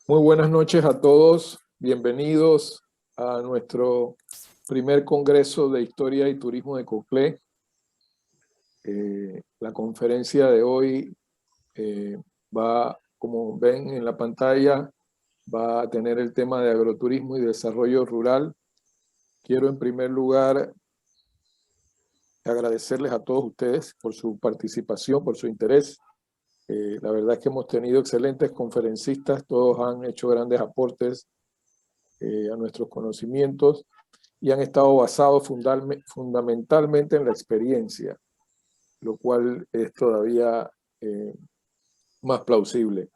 Muy buenas noches a todos. Bienvenidos a nuestro primer Congreso de Historia y Turismo de Coclé. La conferencia de hoy va, como ven en la pantalla, va a tener el tema de agroturismo y desarrollo rural. Quiero en primer lugar agradecerles a todos ustedes por su participación, por su interés. La verdad es que hemos tenido excelentes conferencistas, todos han hecho grandes aportes a nuestros conocimientos y han estado basados fundamentalmente en la experiencia, lo cual es todavía más plausible.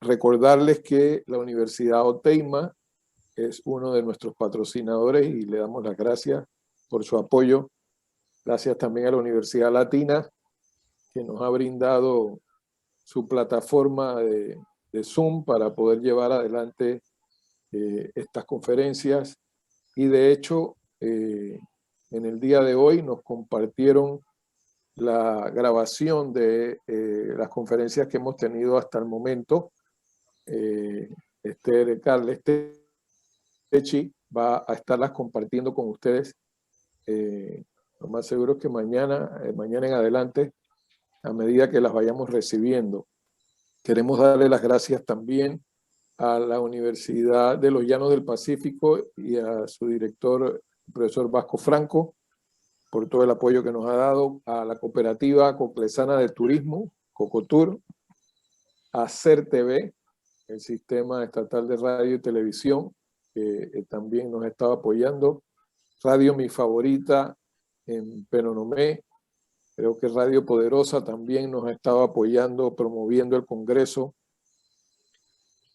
Recordarles que la Universidad Oteima es uno de nuestros patrocinadores y le damos las gracias por su apoyo. Gracias también a la Universidad Latina, que nos ha brindado su plataforma de Zoom para poder llevar adelante estas conferencias. Y de hecho, en el día de hoy nos compartieron la grabación de las conferencias que hemos tenido hasta el momento. Carles Techi va a estarlas compartiendo con ustedes. Lo más seguro es que mañana en adelante, a medida que las vayamos recibiendo. Queremos darle las gracias también a la Universidad de los Llanos del Pacífico y a su director, el profesor Vasco Franco, por todo el apoyo que nos ha dado, a la Cooperativa Coclesana de Turismo, Cocotur, a CERTV, el Sistema Estatal de Radio y Televisión, que también nos ha estado apoyando, Radio Mi Favorita en Penonomé, creo que Radio Poderosa también nos ha estado apoyando, promoviendo el Congreso,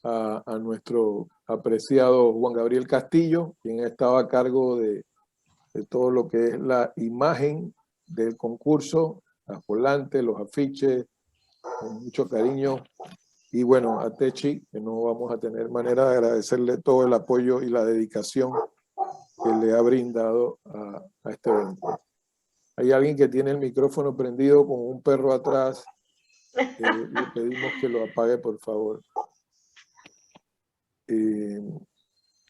a nuestro apreciado Juan Gabriel Castillo, quien ha estado a cargo de todo lo que es la imagen del concurso, las volantes, los afiches, con mucho cariño. Y bueno, a Techi, que no vamos a tener manera de agradecerle todo el apoyo y la dedicación que le ha brindado a este evento. Hay alguien que tiene el micrófono prendido con un perro atrás. Le pedimos que lo apague, por favor.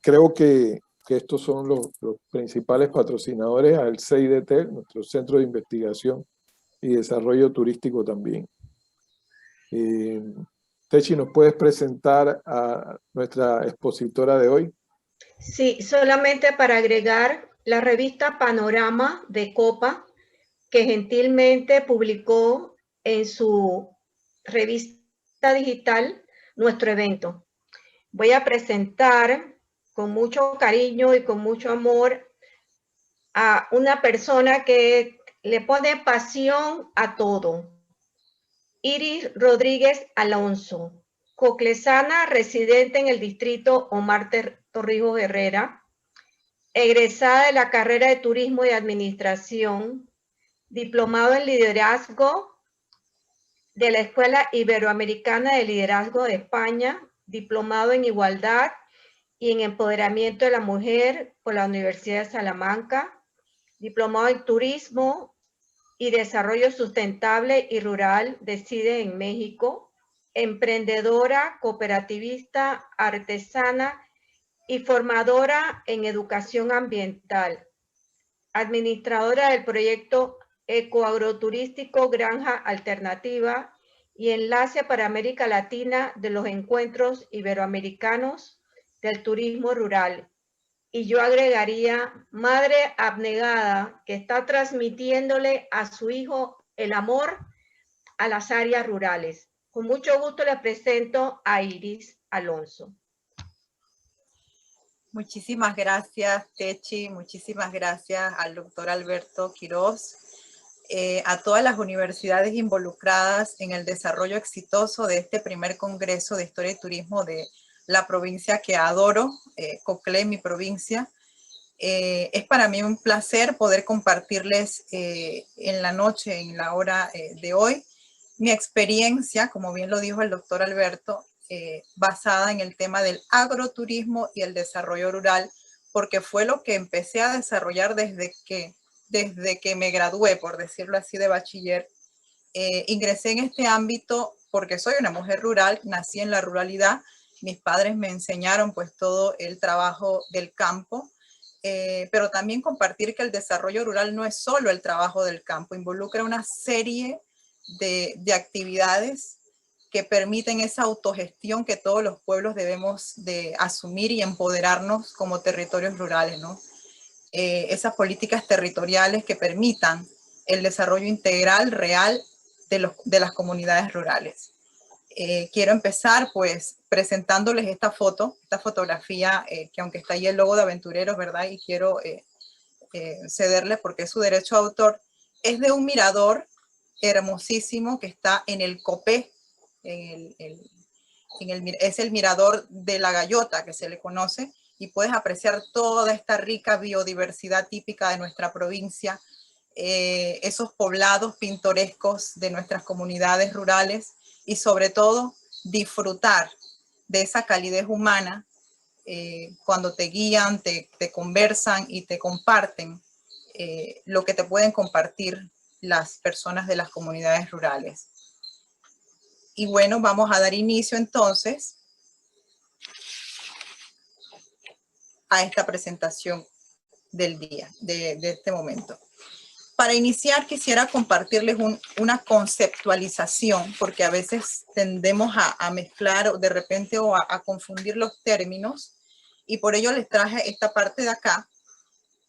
Creo que estos son los principales patrocinadores, al CIDT, nuestro Centro de Investigación y Desarrollo Turístico también. Techi, ¿nos puedes presentar a nuestra expositora de hoy? Sí, solamente para agregar la revista Panorama de Copa, que gentilmente publicó en su revista digital nuestro evento. Voy a presentar con mucho cariño y con mucho amor a una persona que le pone pasión a todo. Iris Rodríguez Alonso, coclesana residente en el distrito Omar Torrijos Herrera, egresada de la carrera de Turismo y Administración, diplomado en Liderazgo de la Escuela Iberoamericana de Liderazgo de España, diplomado en Igualdad y en Empoderamiento de la Mujer por la Universidad de Salamanca, diplomado en Turismo y Desarrollo Sustentable y Rural de CIDE en México, emprendedora, cooperativista, artesana y formadora en educación ambiental, administradora del proyecto ecoagroturístico Granja Alternativa y enlace para América Latina de los encuentros iberoamericanos del turismo rural. Y yo agregaría, madre abnegada que está transmitiéndole a su hijo el amor a las áreas rurales. Con mucho gusto le presento a Iris Alonso. Muchísimas gracias, Techi. Muchísimas gracias al doctor Alberto Quiroz, a todas las universidades involucradas en el desarrollo exitoso de este primer Congreso de Historia y Turismo de la provincia que adoro, Coclé, mi provincia. Es para mí un placer poder compartirles en la noche, en la hora de hoy, mi experiencia, como bien lo dijo el doctor Alberto, basada en el tema del agroturismo y el desarrollo rural, porque fue lo que empecé a desarrollar desde que me gradué, por decirlo así, de bachiller. Ingresé en este ámbito porque soy una mujer rural, nací en la ruralidad, mis padres me enseñaron pues todo el trabajo del campo, pero también compartir que el desarrollo rural no es solo el trabajo del campo, involucra una serie de actividades que permiten esa autogestión que todos los pueblos debemos de asumir y empoderarnos como territorios rurales, ¿no? Esas políticas territoriales que permitan el desarrollo integral real de las comunidades rurales. Quiero empezar pues presentándoles esta fotografía, que aunque está ahí el logo de Aventureros, ¿verdad? Y quiero cederle porque es su derecho de autor, es de un mirador hermosísimo que está en el Copé, es el mirador de la Gallota que se le conoce, y puedes apreciar toda esta rica biodiversidad típica de nuestra provincia, esos poblados pintorescos de nuestras comunidades rurales y sobre todo disfrutar de esa calidez humana cuando te guían, te conversan y te comparten lo que te pueden compartir las personas de las comunidades rurales. Y bueno, vamos a dar inicio entonces a esta presentación del día, de este momento. Para iniciar quisiera compartirles una conceptualización, porque a veces tendemos a mezclar de repente o a confundir los términos, y por ello les traje esta parte de acá,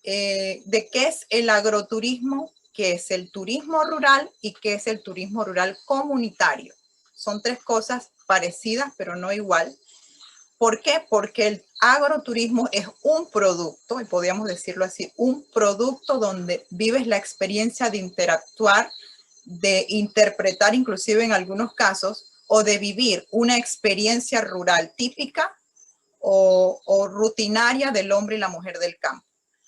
de qué es el agroturismo, qué es el turismo rural y qué es el turismo rural comunitario. Son tres cosas parecidas, pero no igual. ¿Por qué? Porque el agroturismo es un producto, y podríamos decirlo así, un producto donde vives la experiencia de interactuar, de interpretar inclusive en algunos casos, o de vivir una experiencia rural típica o rutinaria del hombre y la mujer del campo.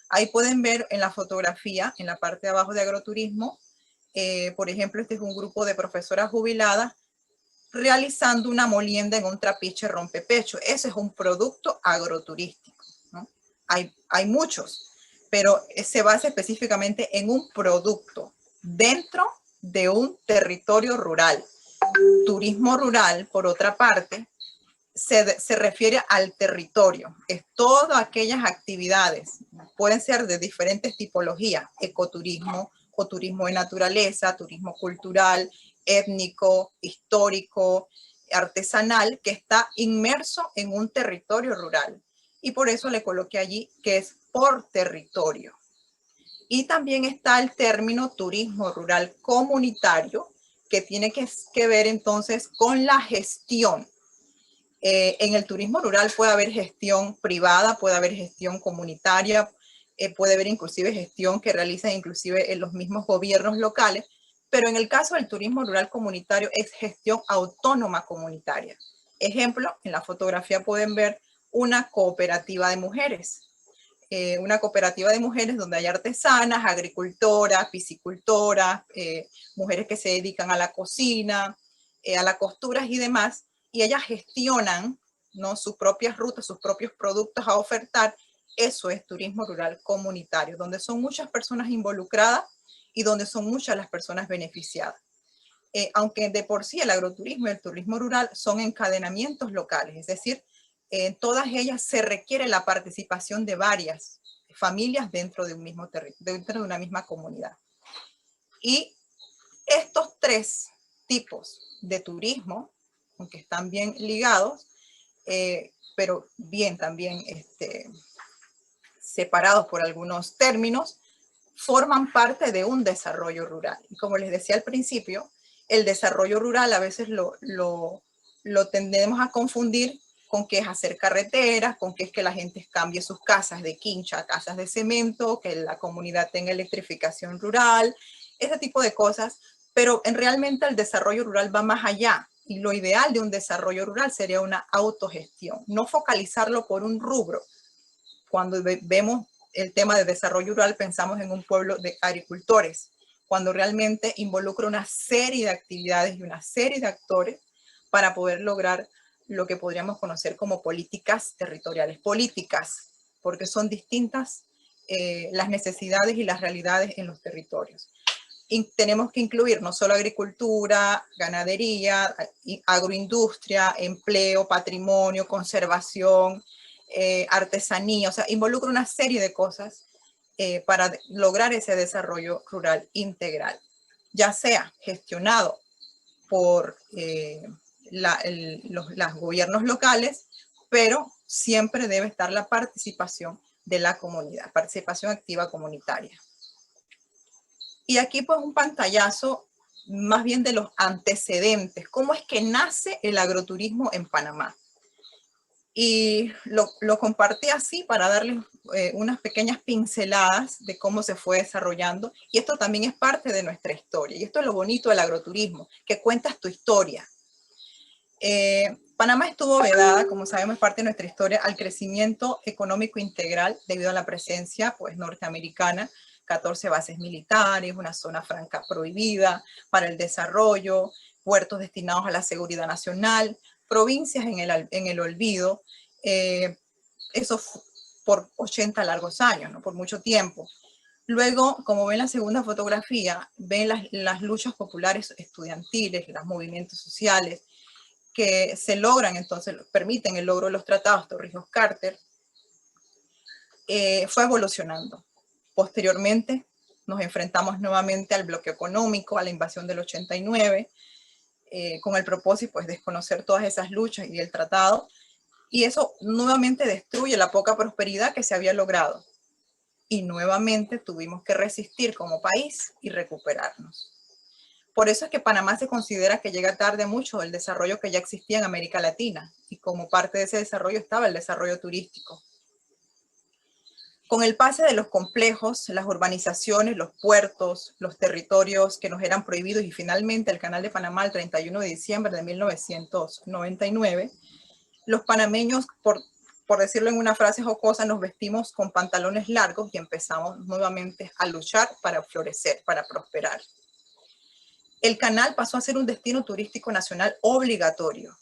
Ahí pueden ver en la fotografía, en la parte de abajo de agroturismo, por ejemplo, este es un grupo de profesoras jubiladas realizando una molienda en un trapiche rompepecho. Ese es un producto agroturístico, ¿no? Hay muchos, pero se basa específicamente en un producto dentro de un territorio rural. Turismo rural, por otra parte, se refiere al territorio. Es todas aquellas actividades, pueden ser de diferentes tipologías, ecoturismo o turismo de naturaleza, turismo cultural, étnico, histórico, artesanal, que está inmerso en un territorio rural. Y por eso le coloqué allí que es por territorio. Y también está el término turismo rural comunitario, que tiene que ver entonces con la gestión. En el turismo rural puede haber gestión privada, puede haber gestión comunitaria, puede haber inclusive gestión que realizan inclusive en los mismos gobiernos locales, pero en el caso del turismo rural comunitario es gestión autónoma comunitaria. Ejemplo, en la fotografía pueden ver una cooperativa de mujeres. Una cooperativa de mujeres donde hay artesanas, agricultoras, piscicultoras, mujeres que se dedican a la cocina, a las costuras y demás, y ellas gestionan, ¿no?, sus propias rutas, sus propios productos a ofertar. Eso es turismo rural comunitario, donde son muchas personas involucradas y donde son muchas las personas beneficiadas. Aunque de por sí el agroturismo y el turismo rural son encadenamientos locales, es decir, en todas ellas se requiere la participación de varias familias dentro de un mismo territorio, dentro de una misma comunidad. Y estos tres tipos de turismo, aunque están bien ligados, pero bien también separados por algunos términos, forman parte de un desarrollo rural. Y como les decía al principio, el desarrollo rural a veces lo tendemos a confundir con que es hacer carreteras, con que es que la gente cambie sus casas de quincha a casas de cemento, que la comunidad tenga electrificación rural, ese tipo de cosas. Pero realmente el desarrollo rural va más allá. Y lo ideal de un desarrollo rural sería una autogestión, no focalizarlo por un rubro. Cuando vemos el tema de desarrollo rural, pensamos en un pueblo de agricultores, cuando realmente involucra una serie de actividades y una serie de actores para poder lograr lo que podríamos conocer como políticas territoriales. Políticas, porque son distintas las necesidades y las realidades en los territorios. tenemos que incluir no solo agricultura, ganadería, agroindustria, empleo, patrimonio, conservación, artesanía, o sea, involucra una serie de cosas para lograr ese desarrollo rural integral, ya sea gestionado por los gobiernos locales, pero siempre debe estar la participación de la comunidad, participación activa comunitaria. Y aquí pues un pantallazo más bien de los antecedentes, cómo es que nace el agroturismo en Panamá. Y lo compartí así para darles unas pequeñas pinceladas de cómo se fue desarrollando. Y esto también es parte de nuestra historia. Y esto es lo bonito del agroturismo, que cuentas tu historia. Panamá estuvo vedada, como sabemos, es parte de nuestra historia, al crecimiento económico integral debido a la presencia pues, norteamericana, 14 bases militares, una zona franca prohibida para el desarrollo, puertos destinados a la seguridad nacional, provincias en el olvido, eso por 80 largos años, ¿no? Por mucho tiempo. Luego, como ven la segunda fotografía, ven las luchas populares estudiantiles, los movimientos sociales, que se logran, entonces permiten el logro de los tratados Torrijos-Carter, fue evolucionando. Posteriormente nos enfrentamos nuevamente al bloqueo económico, a la invasión del 89, con el propósito pues, de desconocer todas esas luchas y el tratado, y eso nuevamente destruye la poca prosperidad que se había logrado. Y nuevamente tuvimos que resistir como país y recuperarnos. Por eso es que Panamá se considera que llega tarde mucho del desarrollo que ya existía en América Latina, y como parte de ese desarrollo estaba el desarrollo turístico. Con el pase de los complejos, las urbanizaciones, los puertos, los territorios que nos eran prohibidos y finalmente el Canal de Panamá el 31 de diciembre de 1999, los panameños, por decirlo en una frase jocosa, nos vestimos con pantalones largos y empezamos nuevamente a luchar para florecer, para prosperar. El canal pasó a ser un destino turístico nacional obligatorio,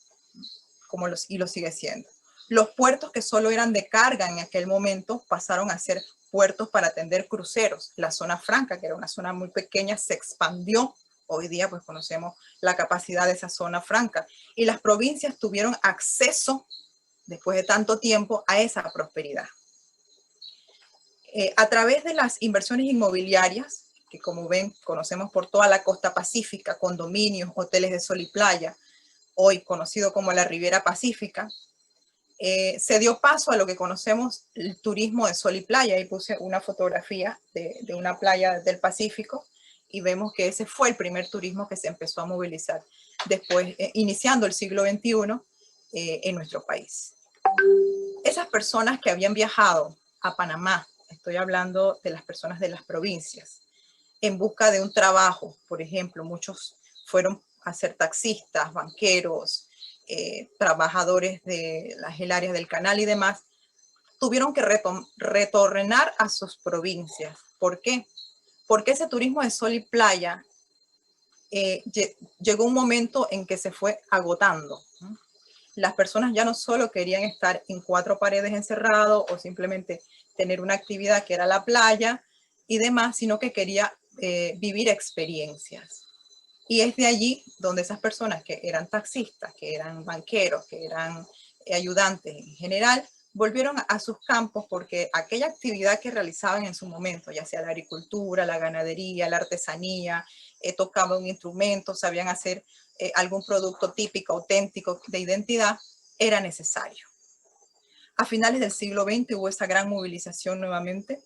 y lo sigue siendo. Los puertos que solo eran de carga en aquel momento pasaron a ser puertos para atender cruceros. La zona franca, que era una zona muy pequeña, se expandió. Hoy día pues conocemos la capacidad de esa zona franca. Y las provincias tuvieron acceso, después de tanto tiempo, a esa prosperidad. A través de las inversiones inmobiliarias, que como ven, conocemos por toda la costa pacífica, condominios, hoteles de sol y playa, hoy conocido como la Riviera Pacífica, se dio paso a lo que conocemos el turismo de sol y playa. Ahí puse una fotografía de una playa del Pacífico y vemos que ese fue el primer turismo que se empezó a movilizar después, iniciando el siglo XXI en nuestro país. Esas personas que habían viajado a Panamá, estoy hablando de las personas de las provincias, en busca de un trabajo, por ejemplo, muchos fueron a ser taxistas, banqueros, trabajadores de el área del canal y demás, tuvieron que retornar a sus provincias. ¿Por qué? Porque ese turismo de sol y playa llegó un momento en que se fue agotando, ¿no? Las personas ya no solo querían estar en cuatro paredes encerrados o simplemente tener una actividad que era la playa y demás, sino que quería vivir experiencias. Y es de allí donde esas personas que eran taxistas, que eran banqueros, que eran ayudantes en general, volvieron a sus campos porque aquella actividad que realizaban en su momento, ya sea la agricultura, la ganadería, la artesanía, tocaban un instrumento, sabían hacer algún producto típico, auténtico, de identidad, era necesario. A finales del siglo XX hubo esa gran movilización nuevamente.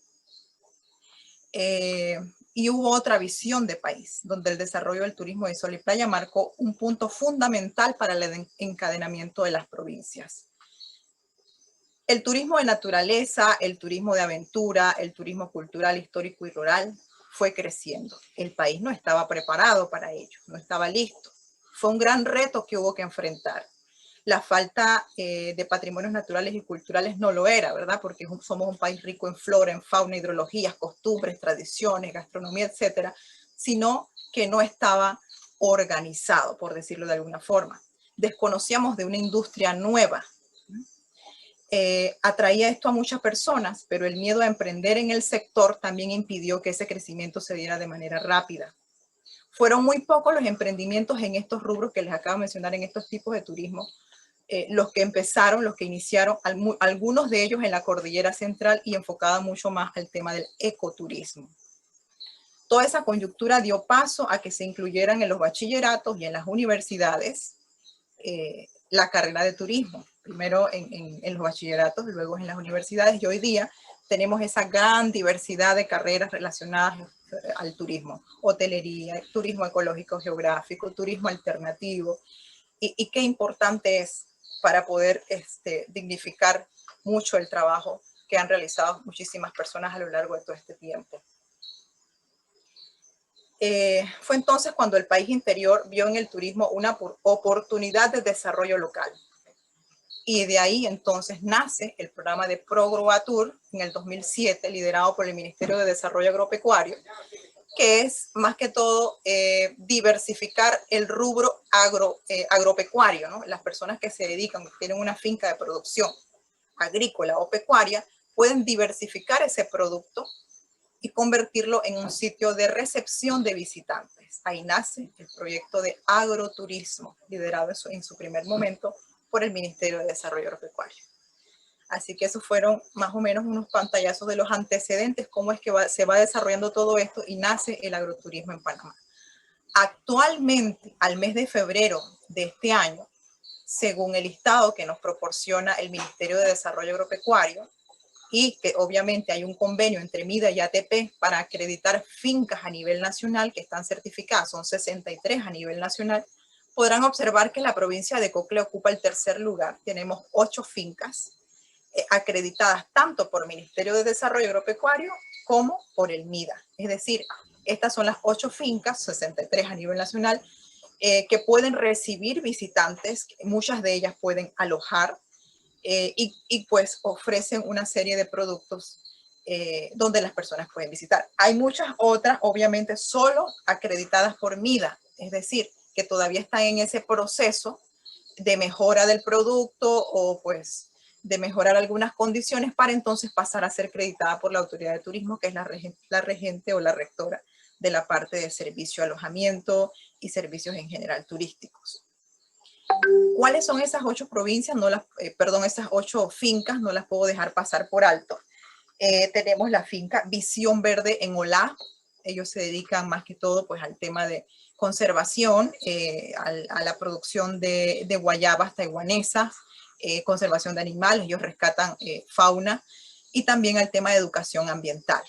Y hubo otra visión de país, donde el desarrollo del turismo de sol y playa marcó un punto fundamental para el encadenamiento de las provincias. El turismo de naturaleza, el turismo de aventura, el turismo cultural, histórico y rural fue creciendo. El país no estaba preparado para ello, no estaba listo. Fue un gran reto que hubo que enfrentar. La falta de patrimonios naturales y culturales no lo era, ¿verdad? Porque somos un país rico en flora, en fauna, hidrologías, costumbres, tradiciones, gastronomía, etcétera, sino que no estaba organizado, por decirlo de alguna forma. Desconocíamos de una industria nueva. Atraía esto a muchas personas, pero el miedo a emprender en el sector también impidió que ese crecimiento se diera de manera rápida. Fueron muy pocos los emprendimientos en estos rubros que les acabo de mencionar, en estos tipos de turismo, los que empezaron, los que iniciaron, algunos de ellos en la Cordillera Central y enfocada mucho más al tema del ecoturismo. Toda esa coyuntura dio paso a que se incluyeran en los bachilleratos y en las universidades la carrera de turismo. Primero en los bachilleratos, luego en las universidades, y hoy día tenemos esa gran diversidad de carreras relacionadas al turismo. Hotelería, turismo ecológico geográfico, turismo alternativo. Y qué importante es para poder dignificar mucho el trabajo que han realizado muchísimas personas a lo largo de todo este tiempo. Fue entonces cuando el país interior vio en el turismo una oportunidad de desarrollo local. Y de ahí entonces nace el programa de ProAgroTour en el 2007, liderado por el Ministerio de Desarrollo Agropecuario, que es más que todo diversificar el rubro agropecuario, ¿no? Las personas que se dedican, que tienen una finca de producción agrícola o pecuaria, pueden diversificar ese producto y convertirlo en un sitio de recepción de visitantes. Ahí nace el proyecto de agroturismo, liderado en su primer momento por el Ministerio de Desarrollo Agropecuario. Así que esos fueron más o menos unos pantallazos de los antecedentes, cómo es que se va desarrollando todo esto y nace el agroturismo en Panamá. Actualmente, al mes de febrero de este año, según el listado que nos proporciona el Ministerio de Desarrollo Agropecuario, y que obviamente hay un convenio entre MIDA y ATP para acreditar fincas a nivel nacional que están certificadas, son 63 a nivel nacional, podrán observar que la provincia de Cocle ocupa el tercer lugar. Tenemos 8 fincas acreditadas tanto por Ministerio de Desarrollo Agropecuario como por el MIDA. Es decir, estas son las 8 fincas, 63 a nivel nacional, que pueden recibir visitantes, muchas de ellas pueden alojar y pues ofrecen una serie de productos donde las personas pueden visitar. Hay muchas otras, obviamente, solo acreditadas por MIDA, es decir, que todavía están en ese proceso de mejora del producto o pues de mejorar algunas condiciones para entonces pasar a ser acreditada por la Autoridad de Turismo, que es la regente o la rectora de la parte de servicio, alojamiento y servicios en general turísticos. ¿Cuáles son esas 8 provincias? Esas 8 fincas, no las puedo dejar pasar por alto. Tenemos la finca Visión Verde en Olá. Ellos se dedican más que todo pues al tema de conservación, a la producción de guayabas taiwanesas, conservación de animales, ellos rescatan fauna, y también al tema de educación ambiental.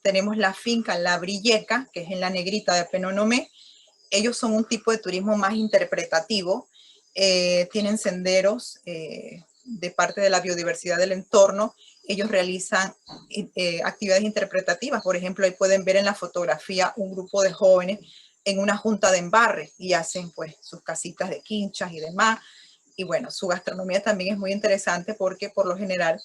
Tenemos la finca La Brilleca, que es en la negrita de Penonomé. Ellos son un tipo de turismo más interpretativo, tienen senderos de parte de la biodiversidad del entorno. Ellos realizan actividades interpretativas. Por ejemplo, ahí pueden ver en la fotografía un grupo de jóvenes en una junta de embarre y hacen pues sus casitas de quinchas y demás. Y bueno, su gastronomía también es muy interesante porque por lo general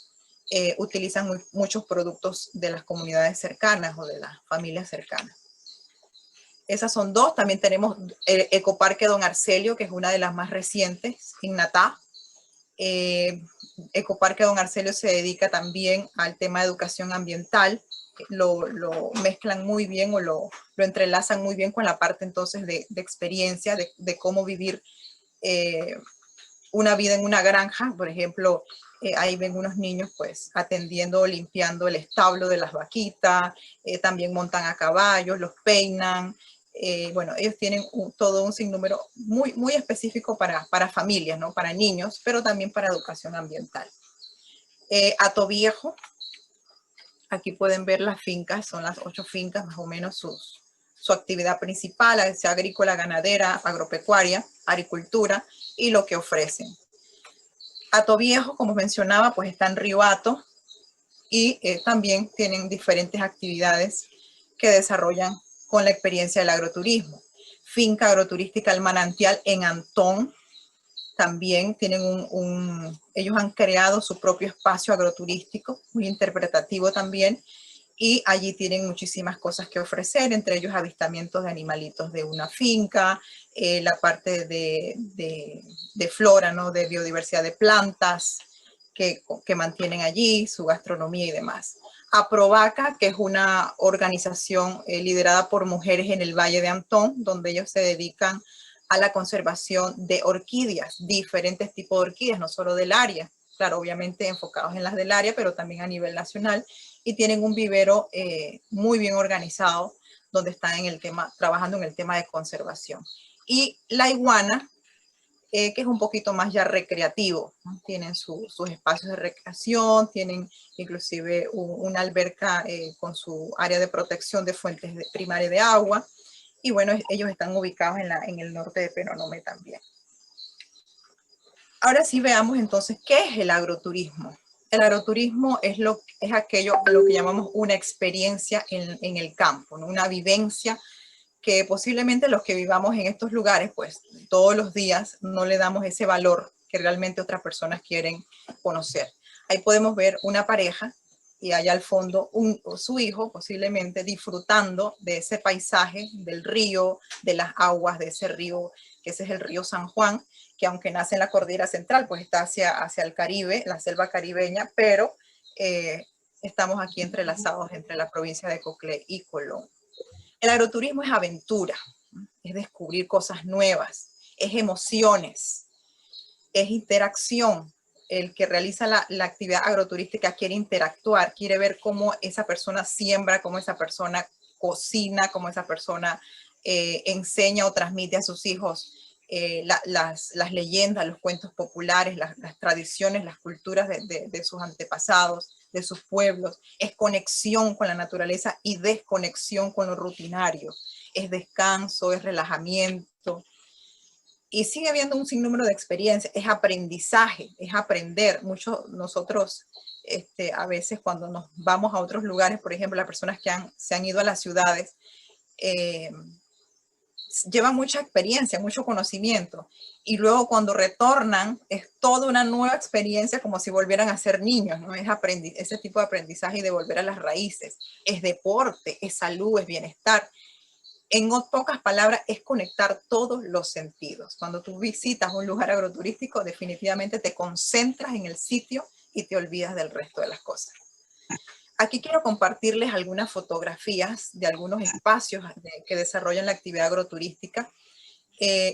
utilizan muchos productos de las comunidades cercanas o de las familias cercanas. Esas son 2. También tenemos el Ecoparque Don Arcelio, que es una de las más recientes en Natá. Ecoparque Don Arcelio se dedica también al tema de educación ambiental. Lo mezclan muy bien o lo entrelazan muy bien con la parte entonces de experiencia, de cómo vivir una vida en una granja. Por ejemplo, ahí ven unos niños pues atendiendo o limpiando el establo de las vaquitas, también montan a caballos, los peinan. Bueno, ellos tienen todo un sinnúmero muy, muy específico para familias, ¿no? Para niños, pero también para educación ambiental. Hato Viejo, aquí pueden ver las fincas, son las 8 fincas, más o menos su actividad principal, sea agrícola, ganadera, agropecuaria, agricultura y lo que ofrecen. Hato Viejo, como mencionaba, pues está en Río Hato y también tienen diferentes actividades que desarrollan con la experiencia del agroturismo. Finca agroturística El Manantial en Antón, también tienen ellos han creado su propio espacio agroturístico, muy interpretativo también, y allí tienen muchísimas cosas que ofrecer, entre ellos avistamientos de animalitos de una finca, la parte de flora, ¿no? De biodiversidad de plantas que mantienen allí, su gastronomía y demás. Aprovaca, que es una organización liderada por mujeres en el Valle de Antón, donde ellos se dedican a la conservación de orquídeas, diferentes tipos de orquídeas, no solo del área, claro, obviamente enfocados en las del área, pero también a nivel nacional, y tienen un vivero muy bien organizado, donde están en el tema, trabajando en el tema de conservación. Y la iguana, que es un poquito más ya recreativo, ¿no? Tienen sus espacios de recreación, tienen inclusive una alberca con su área de protección de fuentes primarias de agua, y bueno, ellos están ubicados en el norte de Penonomé también. Ahora sí veamos entonces qué es el agroturismo. El agroturismo es aquello a lo que llamamos una experiencia en el campo, ¿no? Una vivencia que posiblemente los que vivamos en estos lugares, pues todos los días no le damos ese valor que realmente otras personas quieren conocer. Ahí podemos ver una pareja y allá al fondo su hijo posiblemente disfrutando de ese paisaje, del río, de las aguas de ese río, que ese es el río San Juan, que aunque nace en la cordillera central, pues está hacia el Caribe, la selva caribeña, pero estamos aquí entrelazados entre la provincia de Coclé y Colón. El agroturismo es aventura, es descubrir cosas nuevas, es emociones, es interacción. El que realiza la actividad agroturística quiere interactuar, quiere ver cómo esa persona siembra, cómo esa persona cocina, cómo esa persona enseña o transmite a sus hijos las leyendas, los cuentos populares, las tradiciones, las culturas de sus antepasados, de sus pueblos. Es conexión con la naturaleza y desconexión con lo rutinario. Es descanso, es relajamiento. Y sigue habiendo un sinnúmero de experiencias. Es aprendizaje, es aprender. Muchos nosotros a veces cuando nos vamos a otros lugares, por ejemplo, las personas que se han ido a las ciudades, llevan mucha experiencia, mucho conocimiento, y luego cuando retornan es toda una nueva experiencia, como si volvieran a ser niños, ¿no? Es ese tipo de aprendizaje y de volver a las raíces. Es deporte, es salud, es bienestar. En pocas palabras, es conectar todos los sentidos. Cuando tú visitas un lugar agroturístico, definitivamente te concentras en el sitio y te olvidas del resto de las cosas. Aquí quiero compartirles algunas fotografías de algunos espacios que desarrollan la actividad agroturística.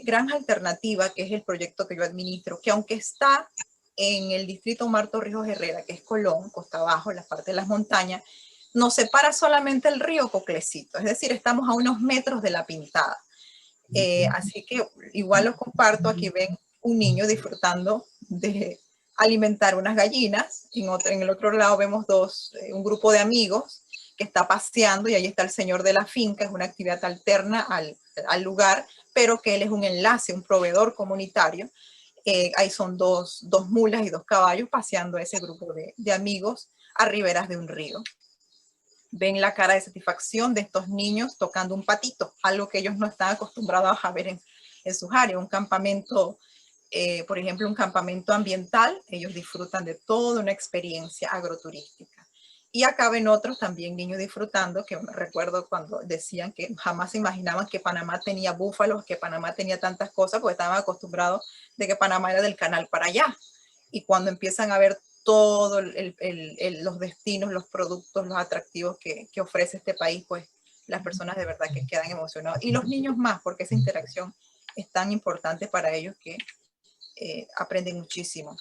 Granja Alternativa, que es el proyecto que yo administro, que aunque está en el distrito Omar Torrijos Herrera, que es Colón, costa abajo, en la parte de las montañas, nos separa solamente el río Coclecito, es decir, estamos a unos metros de la Pintada. Así que igual los comparto, aquí ven un niño disfrutando de alimentar unas gallinas, en el otro lado vemos un grupo de amigos que está paseando y ahí está el señor de la finca, es una actividad alterna al lugar, pero que él es un enlace, un proveedor comunitario. Ahí son dos mulas y 2 caballos paseando a ese grupo de amigos a riberas de un río. Ven la cara de satisfacción de estos niños tocando un patito, algo que ellos no están acostumbrados a ver en sus áreas. Un campamento, por ejemplo, un campamento ambiental, ellos disfrutan de toda una experiencia agroturística. Y acá ven otros también niños disfrutando, que me recuerdo cuando decían que jamás se imaginaban que Panamá tenía búfalos, que Panamá tenía tantas cosas, porque estaban acostumbrados de que Panamá era del canal para allá. Y cuando empiezan a ver todos los destinos, los productos, los atractivos que ofrece este país, pues las personas de verdad que quedan emocionados. Y los niños más, porque esa interacción es tan importante para ellos que aprenden muchísimo.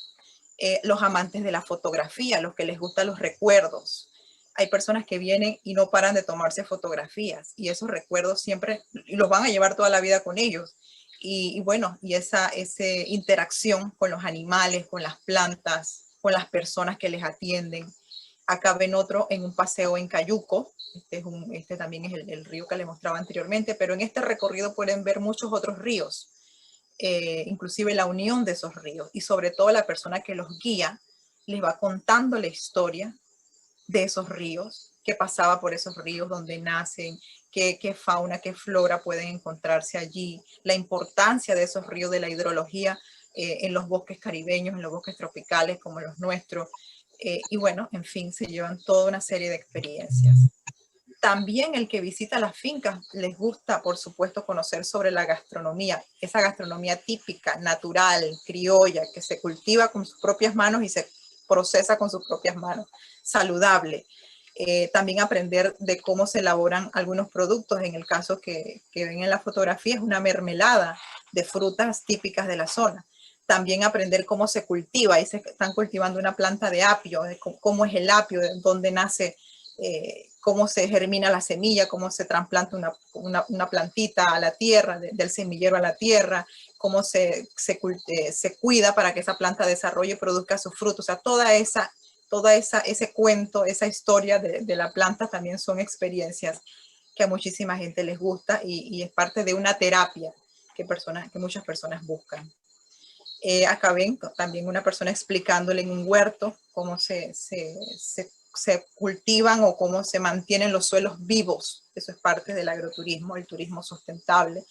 Los amantes de la fotografía, los que les gustan los recuerdos. Hay personas que vienen y no paran de tomarse fotografías y esos recuerdos siempre los van a llevar toda la vida con ellos. Y bueno, y esa interacción con los animales, con las plantas, con las personas que les atienden. Acá ven otro en un paseo en Cayuco. Este también es el río que les mostraba anteriormente, pero en este recorrido pueden ver muchos otros ríos. Inclusive la unión de esos ríos, y sobre todo la persona que los guía les va contando la historia de esos ríos, qué pasaba por esos ríos, donde nacen, qué fauna, qué flora pueden encontrarse allí, la importancia de esos ríos, de la hidrología en los bosques caribeños, en los bosques tropicales como los nuestros, y bueno, en fin, se llevan toda una serie de experiencias. También el que visita las fincas les gusta, por supuesto, conocer sobre la gastronomía, esa gastronomía típica, natural, criolla, que se cultiva con sus propias manos y se procesa con sus propias manos, saludable. También aprender de cómo se elaboran algunos productos. En el caso que ven en la fotografía es una mermelada de frutas típicas de la zona. También aprender cómo se cultiva. Ahí se están cultivando una planta de apio, cómo es el apio, de dónde nace, cómo se germina la semilla, cómo se trasplanta una plantita a la tierra, del semillero a la tierra, cómo se cuida para que esa planta desarrolle y produzca sus frutos. O sea, ese cuento, esa historia de la planta también son experiencias que a muchísima gente les gusta y es parte de una terapia que muchas personas buscan. Acá ven también una persona explicándole en un huerto cómo se cultivan o cómo se mantienen los suelos vivos. Eso es parte del agroturismo, el turismo sustentable.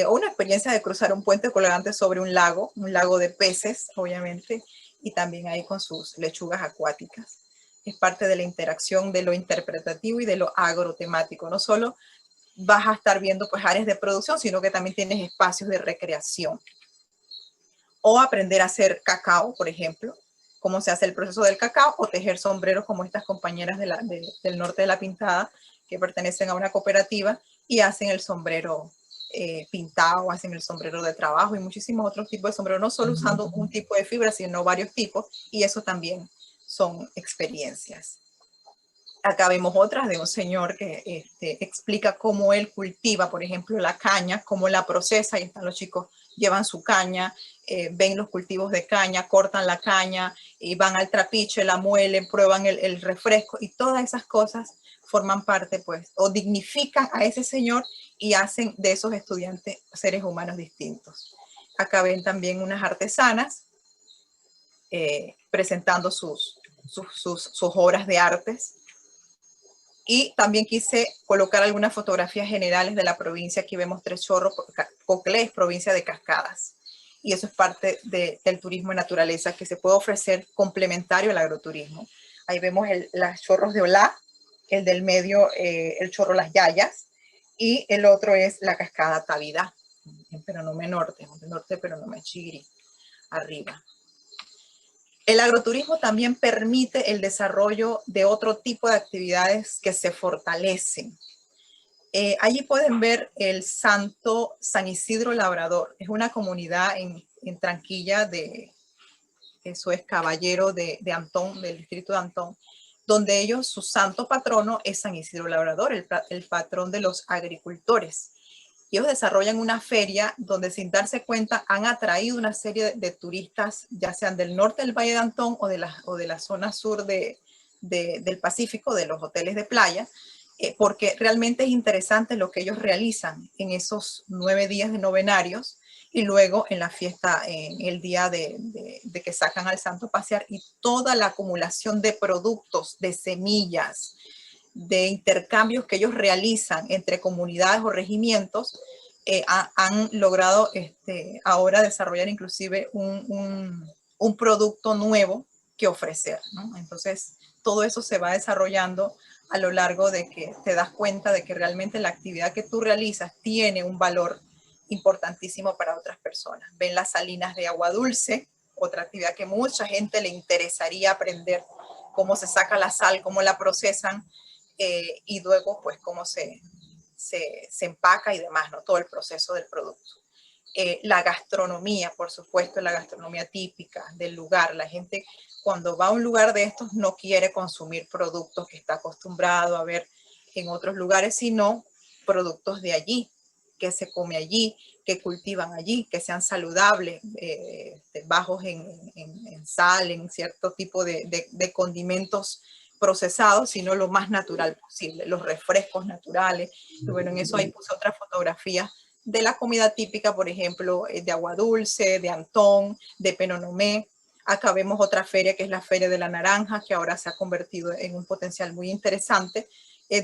O una experiencia de cruzar un puente colgante sobre un lago de peces, obviamente, y también ahí con sus lechugas acuáticas. Es parte de la interacción de lo interpretativo y de lo agrotemático. No solo vas a estar viendo pues áreas de producción, sino que también tienes espacios de recreación. O aprender a hacer cacao, por ejemplo, cómo se hace el proceso del cacao, o tejer sombreros como estas compañeras del norte de La Pintada, que pertenecen a una cooperativa y hacen el sombrero pintado, hacen el sombrero de trabajo y muchísimos otros tipos de sombreros, no solo usando un tipo de fibra, sino varios tipos, y eso también son experiencias. Acá vemos otras de un señor que explica cómo él cultiva, por ejemplo, la caña, cómo la procesa. Ahí están los chicos, llevan su caña, ven los cultivos de caña, cortan la caña y van al trapiche, la muelen, prueban el refresco, y todas esas cosas forman parte, pues, o dignifican a ese señor y hacen de esos estudiantes seres humanos distintos. Acá ven también unas artesanas presentando sus obras de artes. Y también quise colocar algunas fotografías generales de la provincia. Aquí vemos Tres Chorros, Coclé es provincia de cascadas. Y eso es parte del turismo de naturaleza que se puede ofrecer complementario al agroturismo. Ahí vemos las Chorros de Olá, el del medio, el Chorro Las Yayas, y el otro es la cascada Tavidá, en Peronomé Norte, Peronomé Chiguirí, arriba. El agroturismo también permite el desarrollo de otro tipo de actividades que se fortalecen. Allí pueden ver el Santo San Isidro Labrador. Es una comunidad en Tranquilla, eso es Caballero de Antón, del distrito de Antón, donde ellos, su santo patrono es San Isidro Labrador, el patrón de los agricultores. Ellos desarrollan una feria donde, sin darse cuenta, han atraído una serie de turistas, ya sean del norte del Valle de Antón o de la zona sur del Pacífico, de los hoteles de playa, porque realmente es interesante lo que ellos realizan en esos 9 días de novenarios y luego en la fiesta, en el día de que sacan al santo a pasear, y toda la acumulación de productos, de semillas, de intercambios que ellos realizan entre comunidades o regimientos, han logrado ahora desarrollar inclusive un producto nuevo que ofrecer, ¿no? Entonces, todo eso se va desarrollando a lo largo de que te das cuenta de que realmente la actividad que tú realizas tiene un valor importantísimo para otras personas. Ven las salinas de agua dulce, otra actividad que mucha gente le interesaría aprender, cómo se saca la sal, cómo la procesan, y luego pues cómo se empaca y demás, ¿no? Todo el proceso del producto. La gastronomía, por supuesto, la gastronomía típica del lugar. La gente cuando va a un lugar de estos no quiere consumir productos que está acostumbrado a ver en otros lugares, sino productos de allí, que se come allí, que cultivan allí, que sean saludables, bajos en sal, en cierto tipo de condimentos procesados, sino lo más natural posible, los refrescos naturales. Y bueno, en eso ahí puse otra fotografía de la comida típica, por ejemplo, de Agua Dulce, de Antón, de Peronomé. Acá vemos otra feria que es la Feria de la Naranja, que ahora se ha convertido en un potencial muy interesante,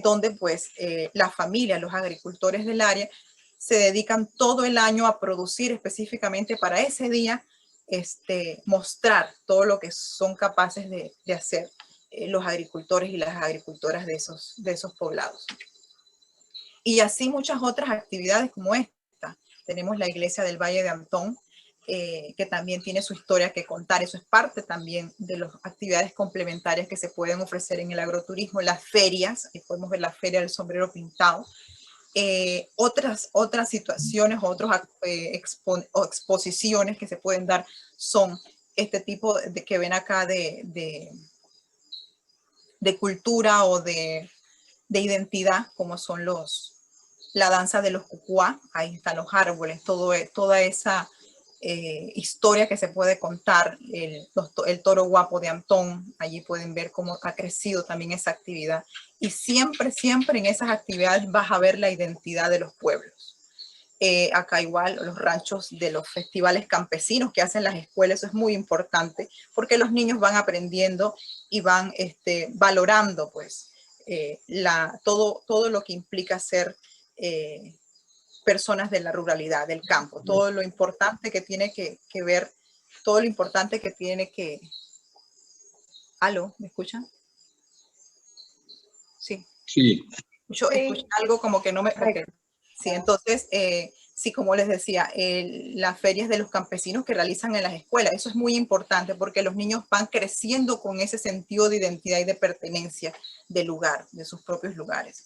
donde pues la familia, los agricultores del área, se dedican todo el año a producir específicamente para ese día, mostrar todo lo que son capaces de hacer los agricultores y las agricultoras de esos poblados. Y así muchas otras actividades como esta. Tenemos la iglesia del Valle de Antón, que también tiene su historia que contar. Eso es parte también de las actividades complementarias que se pueden ofrecer en el agroturismo. Las ferias, ahí podemos ver la feria del sombrero pintado. Otras situaciones, otras exposiciones que se pueden dar son este tipo de que ven acá de cultura o de identidad, como son la danza de los cucuá. Ahí están los árboles, toda esa historia que se puede contar, el toro guapo de Antón. Allí pueden ver cómo ha crecido también esa actividad. Y siempre, siempre en esas actividades vas a ver la identidad de los pueblos. Acá igual los ranchos de los festivales campesinos que hacen las escuelas, eso es muy importante porque los niños van aprendiendo y van valorando pues todo lo que implica ser personas de la ruralidad, del campo, todo lo importante que tiene que ver, todo lo importante que tiene que... ¿Aló? ¿Me escuchan? Sí. Sí. Yo escuché algo como que no me... Okay. Sí, entonces, sí, como les decía, las ferias de los campesinos que realizan en las escuelas, eso es muy importante porque los niños van creciendo con ese sentido de identidad y de pertenencia del lugar, de sus propios lugares.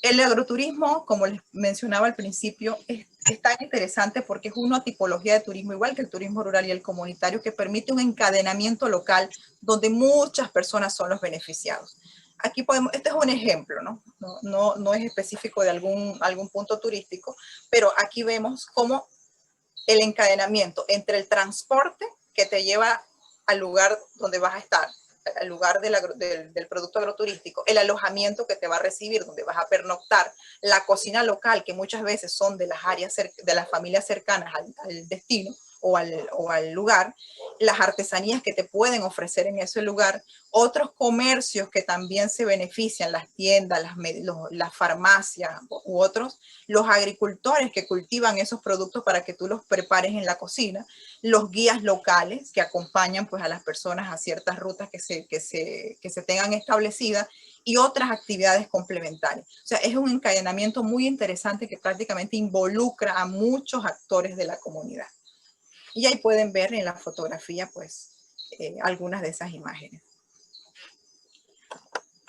El agroturismo, como les mencionaba al principio, es tan interesante porque es una tipología de turismo, igual que el turismo rural y el comunitario, que permite un encadenamiento local donde muchas personas son los beneficiados. Aquí podemos, este es un ejemplo, no es específico de algún punto turístico, pero aquí vemos cómo el encadenamiento entre el transporte que te lleva al lugar donde vas a estar, al lugar del producto agroturístico, el alojamiento que te va a recibir, donde vas a pernoctar, la cocina local, que muchas veces son de las áreas, de las familias cercanas al destino o al lugar, las artesanías que te pueden ofrecer en ese lugar, otros comercios que también se benefician, las tiendas, las farmacias u otros, los agricultores que cultivan esos productos para que tú los prepares en la cocina, los guías locales que acompañan pues a las personas a ciertas rutas que se tengan establecidas y otras actividades complementarias. O sea, es un encadenamiento muy interesante que prácticamente involucra a muchos actores de la comunidad. Y ahí pueden ver en la fotografía pues algunas de esas imágenes.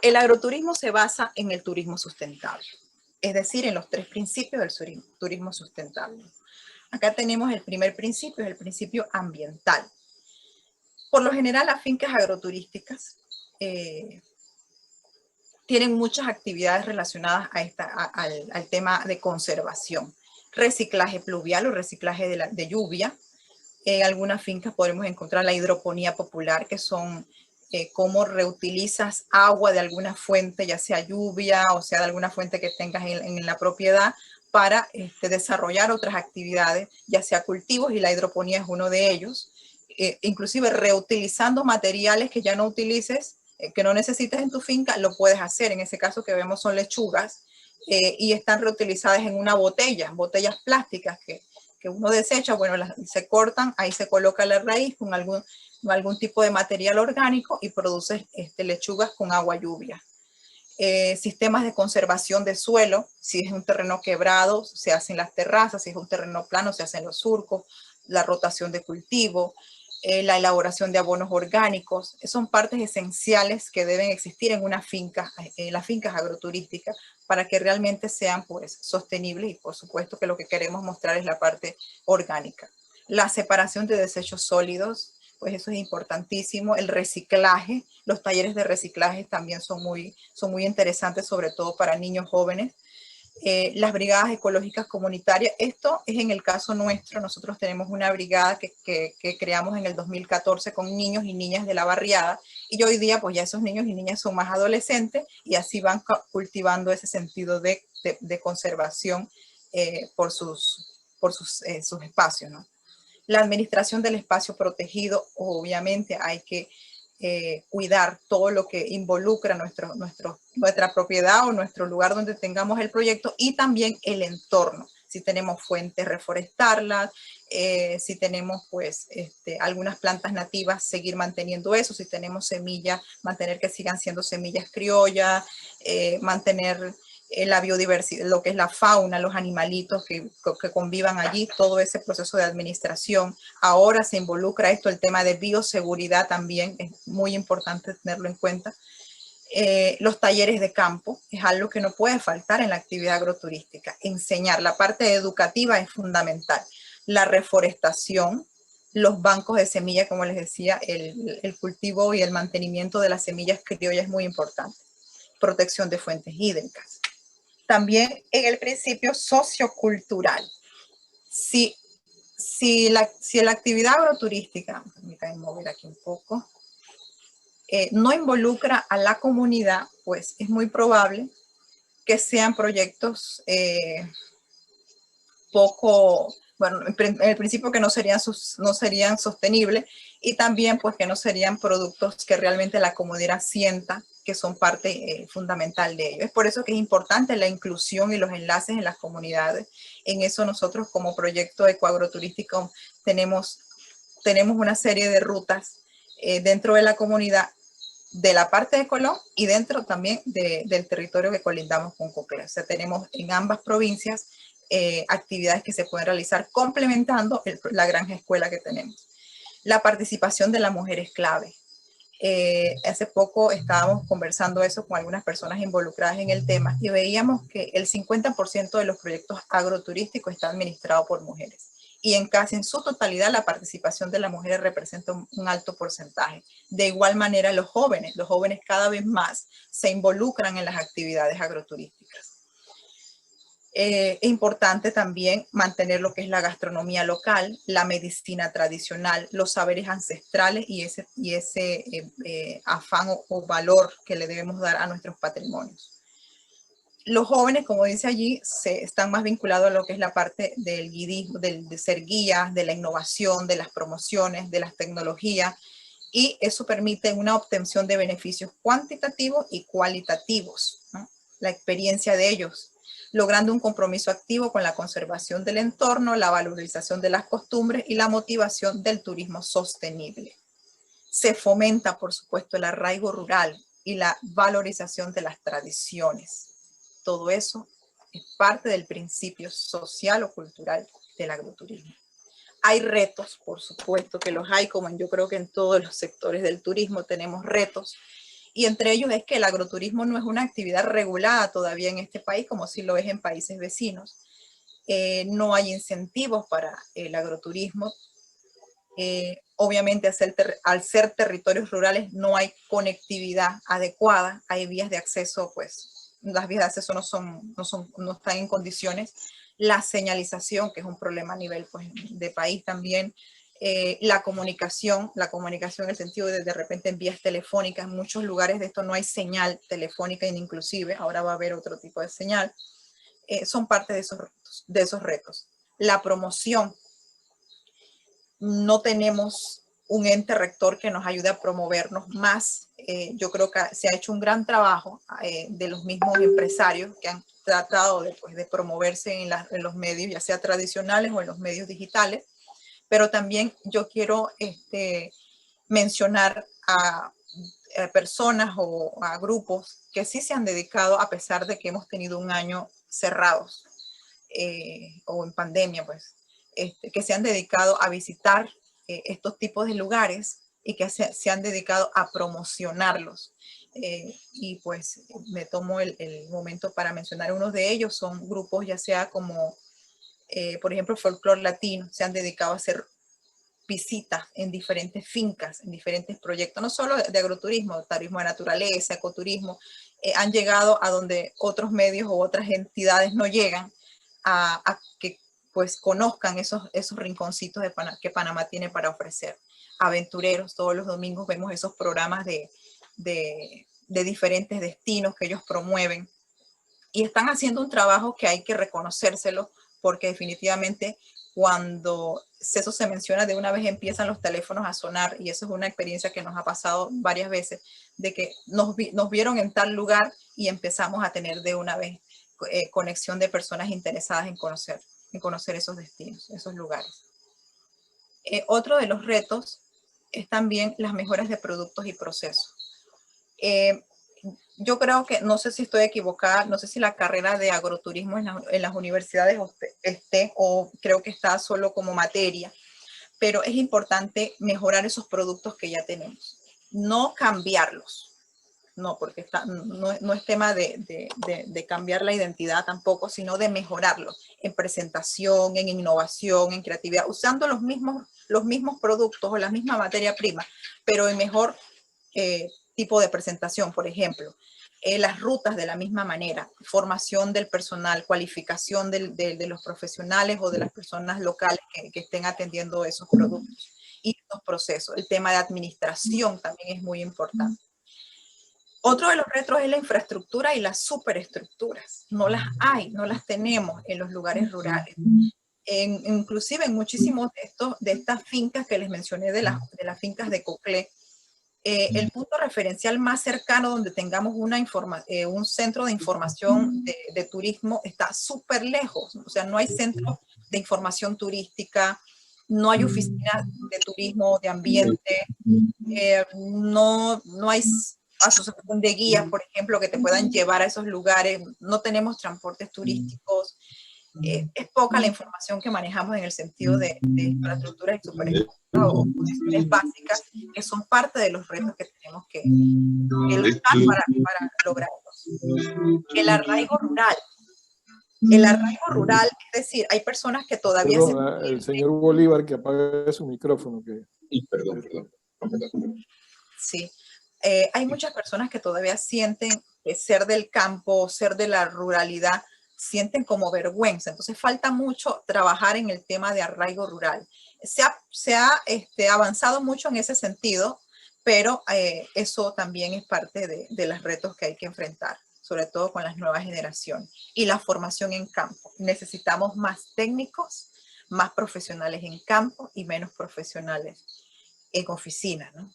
El agroturismo se basa en el turismo sustentable, es decir, en los 3 principios del turismo sustentable. Acá tenemos el primer principio, es el principio ambiental. Por lo general, las fincas agroturísticas tienen muchas actividades relacionadas al tema de conservación. Reciclaje pluvial o reciclaje de lluvia. En algunas fincas podemos encontrar la hidroponía popular, que son cómo reutilizas agua de alguna fuente, ya sea lluvia o sea de alguna fuente que tengas en la propiedad, para desarrollar otras actividades, ya sea cultivos, y la hidroponía es uno de ellos. Inclusive reutilizando materiales que ya no utilices, que no necesites en tu finca, lo puedes hacer. En ese caso que vemos son lechugas y están reutilizadas en una botellas plásticas que uno desecha, bueno, se cortan, ahí se coloca la raíz con algún tipo de material orgánico y produces lechugas con agua lluvia. Sistemas de conservación de suelo, si es un terreno quebrado, se hacen las terrazas, si es un terreno plano, se hacen los surcos, la rotación de cultivo, la elaboración de abonos orgánicos, son partes esenciales que deben existir en una finca, en las fincas agroturísticas, para que realmente sean pues sostenibles, y por supuesto que lo que queremos mostrar es la parte orgánica. La separación de desechos sólidos, pues eso es importantísimo. El reciclaje, los talleres de reciclaje también son muy interesantes, sobre todo para niños jóvenes. Las brigadas ecológicas comunitarias, esto es en el caso nuestro. Nosotros tenemos una brigada que creamos en el 2014 con niños y niñas de la barriada, y hoy día pues ya esos niños y niñas son más adolescentes y así van cultivando ese sentido de conservación por sus espacios, ¿no? La administración del espacio protegido, obviamente hay que cuidar todo lo que involucra nuestra propiedad o nuestro lugar donde tengamos el proyecto, y también el entorno. Si tenemos fuentes, reforestarlas, si tenemos pues algunas plantas nativas, seguir manteniendo eso. Si tenemos semillas, mantener que sigan siendo semillas criollas, mantener la biodiversidad, lo que es la fauna, los animalitos que convivan allí, todo ese proceso de administración. Ahora se involucra esto, el tema de bioseguridad también, es muy importante tenerlo en cuenta. Los talleres de campo es algo que no puede faltar en la actividad agroturística. Enseñar, la parte educativa es fundamental. La reforestación, los bancos de semilla, como les decía, el cultivo y el mantenimiento de las semillas criollas es muy importante. Protección de fuentes hídricas. También en el principio sociocultural. Si la actividad agroturística, permítanme mover aquí un poco, no involucra a la comunidad, pues es muy probable que sean proyectos bueno, en el principio que no serían sostenibles, y también pues que no serían productos que realmente la comunidad sienta que son parte fundamental de ello. Es por eso que es importante la inclusión y los enlaces en las comunidades. En eso nosotros como proyecto ecoagroturístico tenemos una serie de rutas dentro de la comunidad, de la parte de Colón y dentro también del territorio que colindamos con Coclé. O sea, tenemos en ambas provincias actividades que se pueden realizar complementando la granja escuela que tenemos. La participación de la mujer es clave. Hace poco estábamos conversando eso con algunas personas involucradas en el tema y veíamos que el 50% de los proyectos agroturísticos está administrado por mujeres. Y en casi en su totalidad la participación de las mujeres representa un alto porcentaje. De igual manera los jóvenes cada vez más se involucran en las actividades agroturísticas. Es importante también mantener lo que es la gastronomía local, la medicina tradicional, los saberes ancestrales y ese afán o valor que le debemos dar a nuestros patrimonios. Los jóvenes, como dice allí, están más vinculados a lo que es la parte del guidismo, de ser guías, de la innovación, de las promociones, de las tecnologías, y eso permite una obtención de beneficios cuantitativos y cualitativos, ¿no? La experiencia de ellos, logrando un compromiso activo con la conservación del entorno, la valorización de las costumbres y la motivación del turismo sostenible. Se fomenta, por supuesto, el arraigo rural y la valorización de las tradiciones. Todo eso es parte del principio social o cultural del agroturismo. Hay retos, por supuesto que los hay, como yo creo que en todos los sectores del turismo tenemos retos, y entre ellos es que el agroturismo no es una actividad regulada todavía en este país, como sí lo es en países vecinos. No hay incentivos para el agroturismo. Obviamente al ser territorios rurales no hay conectividad adecuada, hay vías de acceso, pues las vías de acceso no están en condiciones. La señalización, que es un problema a nivel pues, de país también. La comunicación en el sentido de repente en vías telefónicas, en muchos lugares de esto no hay señal telefónica inclusive, ahora va a haber otro tipo de señal. Son parte de esos retos. La promoción. No tenemos un ente rector que nos ayude a promovernos más. Yo creo que se ha hecho un gran trabajo de los mismos empresarios que han tratado de promoverse en los medios, ya sea tradicionales o en los medios digitales. Pero también yo quiero mencionar a personas o a grupos que sí se han dedicado, a pesar de que hemos tenido un año cerrados o en pandemia, pues, que se han dedicado a visitar estos tipos de lugares y que se han dedicado a promocionarlos. Y pues me tomo el momento para mencionar unos de ellos. Son grupos ya sea como, por ejemplo, Folclor Latino, se han dedicado a hacer visitas en diferentes fincas, en diferentes proyectos, no solo de agroturismo, turismo de naturaleza, ecoturismo, han llegado a donde otros medios o otras entidades no llegan, a que pues conozcan esos rinconcitos que Panamá tiene para ofrecer. Aventureros, todos los domingos vemos esos programas de diferentes destinos que ellos promueven y están haciendo un trabajo que hay que reconocérselo, porque definitivamente cuando eso se menciona, de una vez empiezan los teléfonos a sonar, y eso es una experiencia que nos ha pasado varias veces, de que nos vieron en tal lugar y empezamos a tener de una vez conexión de personas interesadas en conocer esos destinos, esos lugares. Otro de los retos es también las mejoras de productos y procesos. yo creo que, no sé si estoy equivocada, no sé si la carrera de agroturismo en las universidades esté, o creo que está solo como materia, pero es importante mejorar esos productos que ya tenemos, no cambiarlos. No, porque no es tema de cambiar la identidad tampoco, sino de mejorarlo en presentación, en innovación, en creatividad, usando los mismos productos o la misma materia prima, pero en mejor tipo de presentación. Por ejemplo, las rutas de la misma manera, formación del personal, cualificación de los profesionales o de las personas locales que estén atendiendo esos productos y los procesos. El tema de administración también es muy importante. Otro de los retos es la infraestructura y las superestructuras. No las hay, no las tenemos en los lugares rurales. Inclusive en muchísimos de estas fincas que les mencioné, de las fincas de Coclé, el punto referencial más cercano donde tengamos un centro de información de turismo está súper lejos. O sea, no hay centro de información turística, no hay oficinas de turismo, de ambiente, no hay asociación de guías, por ejemplo, que te puedan llevar a esos lugares, no tenemos transportes turísticos, es poca la información que manejamos en el sentido de infraestructuras y superestructuras o condiciones básicas, que son parte de los retos que tenemos que luchar para lograrlos. El arraigo rural. El arraigo rural, es decir, hay personas que todavía el señor Bolívar, que apague su micrófono. Perdón. Sí. Hay muchas personas que todavía sienten que ser del campo, ser de la ruralidad, sienten como vergüenza. Entonces falta mucho trabajar en el tema de arraigo rural. Se ha avanzado mucho en ese sentido, pero eso también es parte de los retos que hay que enfrentar, sobre todo con las nuevas generaciones. Y la formación en campo. Necesitamos más técnicos, más profesionales en campo y menos profesionales en oficina, ¿no?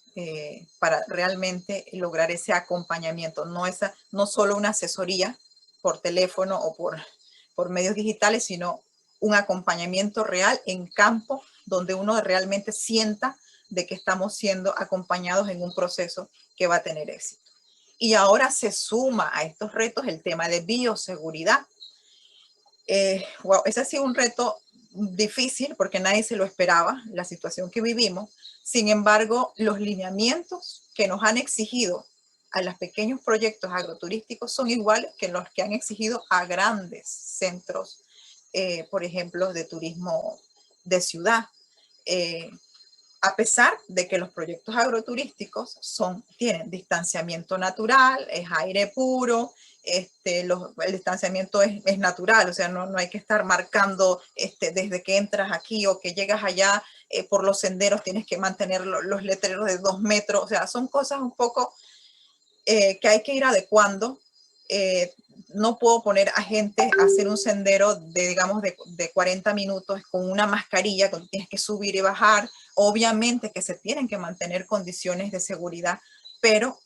Para realmente lograr ese acompañamiento, no solo una asesoría por teléfono o por medios digitales, sino un acompañamiento real en campo, donde uno realmente sienta de que estamos siendo acompañados en un proceso que va a tener éxito. Y ahora se suma a estos retos el tema de bioseguridad. Wow, ese ha sido un reto difícil porque nadie se lo esperaba, la situación que vivimos. Sin embargo, los lineamientos que nos han exigido a los pequeños proyectos agroturísticos son iguales que los que han exigido a grandes centros, por ejemplo, de turismo de ciudad. A pesar de que los proyectos agroturísticos tienen distanciamiento natural, es aire puro, el distanciamiento es natural, o sea, no hay que estar marcando desde que entras aquí o que llegas allá por los senderos, tienes que mantener los letreros de 2 metros, o sea, son cosas un poco que hay que ir adecuando. No puedo poner a gente a hacer un sendero digamos, de 40 minutos con una mascarilla, donde tienes que subir y bajar. Obviamente que se tienen que mantener condiciones de seguridad, pero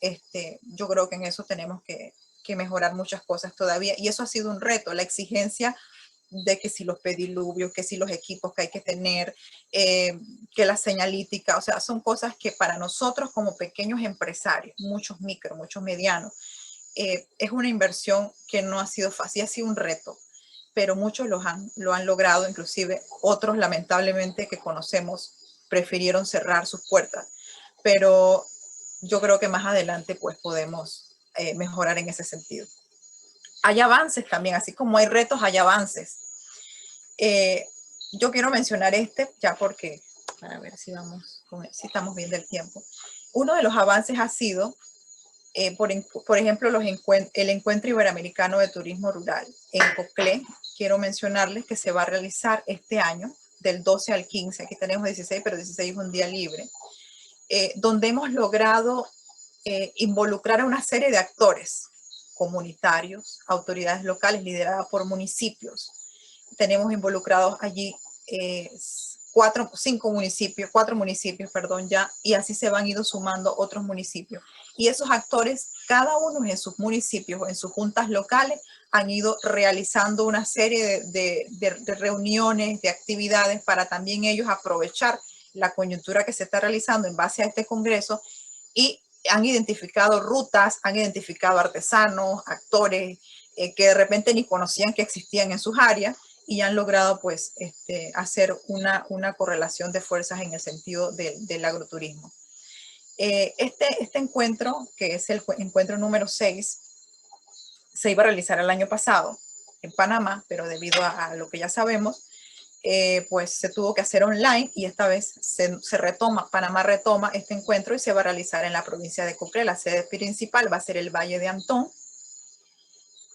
yo creo que en eso tenemos que mejorar muchas cosas todavía. Y eso ha sido un reto, la exigencia de que si los pediluvios, que si los equipos que hay que tener, que la señalítica, o sea, son cosas que para nosotros como pequeños empresarios, muchos micro, muchos medianos, es una inversión que no ha sido fácil, ha sido un reto, pero muchos lo han logrado, inclusive otros lamentablemente que conocemos prefirieron cerrar sus puertas, pero yo creo que más adelante pues podemos mejorar en ese sentido. Hay avances también, así como hay retos, hay avances. Yo quiero mencionar ya porque, para ver si si estamos bien del tiempo. Uno de los avances ha sido por ejemplo, el Encuentro Iberoamericano de Turismo Rural en Coclé. Quiero mencionarles que se va a realizar este año, del 12 al 15, aquí tenemos 16, pero 16 es un día libre, donde hemos logrado involucrar a una serie de actores comunitarios, autoridades locales lideradas por municipios. Tenemos involucrados allí 4 municipios, perdón, ya, y así se van ido sumando otros municipios. Y esos actores, cada uno en sus municipios o en sus juntas locales, han ido realizando una serie de reuniones, de actividades para también ellos aprovechar la coyuntura que se está realizando en base a este congreso y han identificado rutas, han identificado artesanos, actores, que de repente ni conocían que existían en sus áreas, y han logrado pues hacer una correlación de fuerzas en el sentido del agroturismo. Este encuentro, que es el encuentro número 6, se iba a realizar el año pasado en Panamá, pero debido a lo que ya sabemos, pues se tuvo que hacer online, y esta vez se retoma, Panamá retoma este encuentro y se va a realizar en la provincia de Coclé. La sede principal va a ser el Valle de Antón,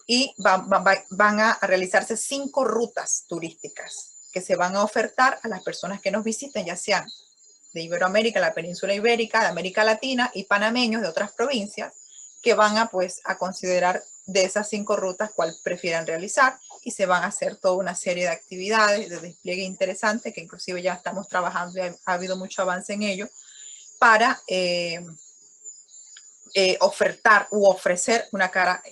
y van a realizarse 5 rutas turísticas que se van a ofertar a las personas que nos visiten, ya sean de Iberoamérica, la península ibérica, de América Latina, y panameños de otras provincias, que van a pues a considerar de esas 5 rutas cuál prefieran realizar, y se van a hacer toda una serie de actividades de despliegue interesante, que inclusive ya estamos trabajando y ha habido mucho avance en ello, para ofertar u ofrecer una cara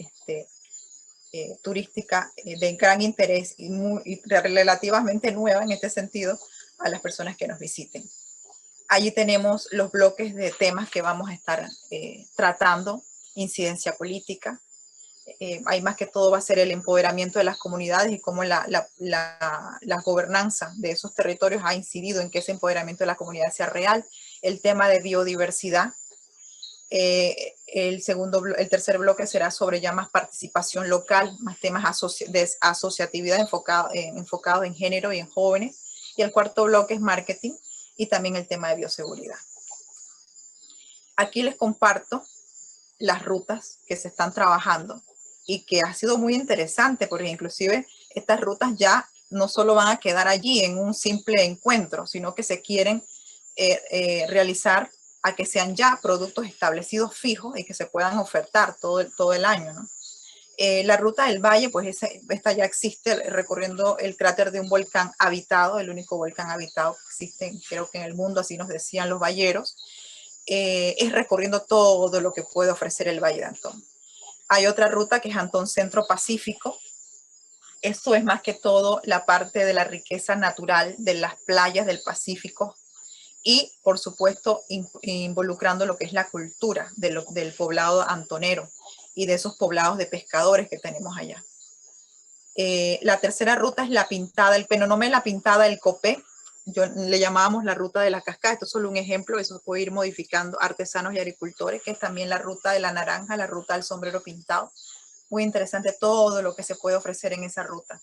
turística de gran interés y relativamente nueva en este sentido a las personas que nos visiten. Allí tenemos los bloques de temas que vamos a estar tratando: incidencia política. Ahí más que todo va a ser el empoderamiento de las comunidades y cómo la gobernanza de esos territorios ha incidido en que ese empoderamiento de la comunidad sea real. El tema de biodiversidad. El tercer bloque será sobre ya más participación local, más temas de asociatividad enfocados en género y en jóvenes. Y el cuarto bloque es marketing, y también el tema de bioseguridad. Aquí les comparto las rutas que se están trabajando y que ha sido muy interesante, porque inclusive estas rutas ya no solo van a quedar allí en un simple encuentro, sino que se quieren realizar a que sean ya productos establecidos fijos y que se puedan ofertar todo el año, ¿no? La ruta del Valle, pues esta ya existe, recorriendo el cráter de un volcán habitado, el único volcán habitado que existe, creo que en el mundo, así nos decían los valleros. Es recorriendo todo lo que puede ofrecer el Valle de Antón. Hay otra ruta que es Antón Centro Pacífico. Esto es más que todo la parte de la riqueza natural de las playas del Pacífico, y por supuesto involucrando lo que es la cultura del poblado antonero y de esos poblados de pescadores que tenemos allá. La tercera ruta es la pintada, el Penonomé, la pintada del Copé. Le llamábamos la ruta de la cascada. Esto es solo un ejemplo, eso se puede ir modificando. Artesanos y agricultores, que es también la ruta de la naranja, la ruta del sombrero pintado. Muy interesante todo lo que se puede ofrecer en esa ruta.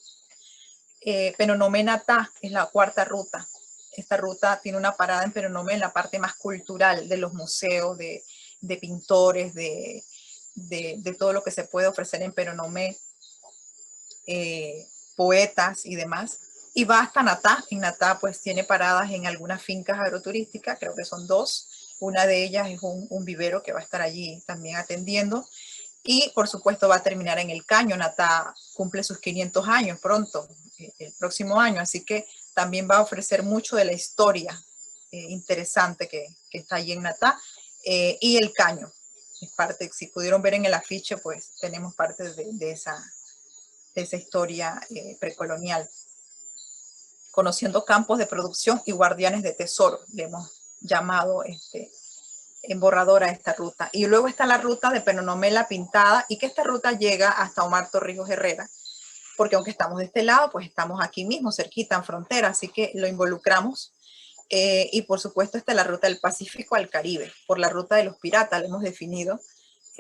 Penonomé Natá es la cuarta ruta. Esta ruta tiene una parada en Penonomé, en la parte más cultural de los museos, de pintores, de todo lo que se puede ofrecer en Penonomé, poetas y demás. Y va hasta Natá. En Natá pues tiene paradas en algunas fincas agroturísticas, creo que son 2. Una de ellas es un vivero que va a estar allí también atendiendo. Y por supuesto va a terminar en el Caño. Natá cumple sus 500 años pronto, el próximo año, así que también va a ofrecer mucho de la historia interesante que está allí en Natá. Y el Caño es parte, si pudieron ver en el afiche, pues tenemos parte de esa historia precolonial. Conociendo campos de producción y guardianes de tesoro, le hemos llamado en borrador a esta ruta. Y luego está la ruta de Penonomé La Pintada, y que esta ruta llega hasta Omar Torrijos Herrera, porque aunque estamos de este lado, pues estamos aquí mismo, cerquita, en frontera, así que lo involucramos. Y por supuesto está la ruta del Pacífico al Caribe, por la ruta de los piratas, lo hemos definido,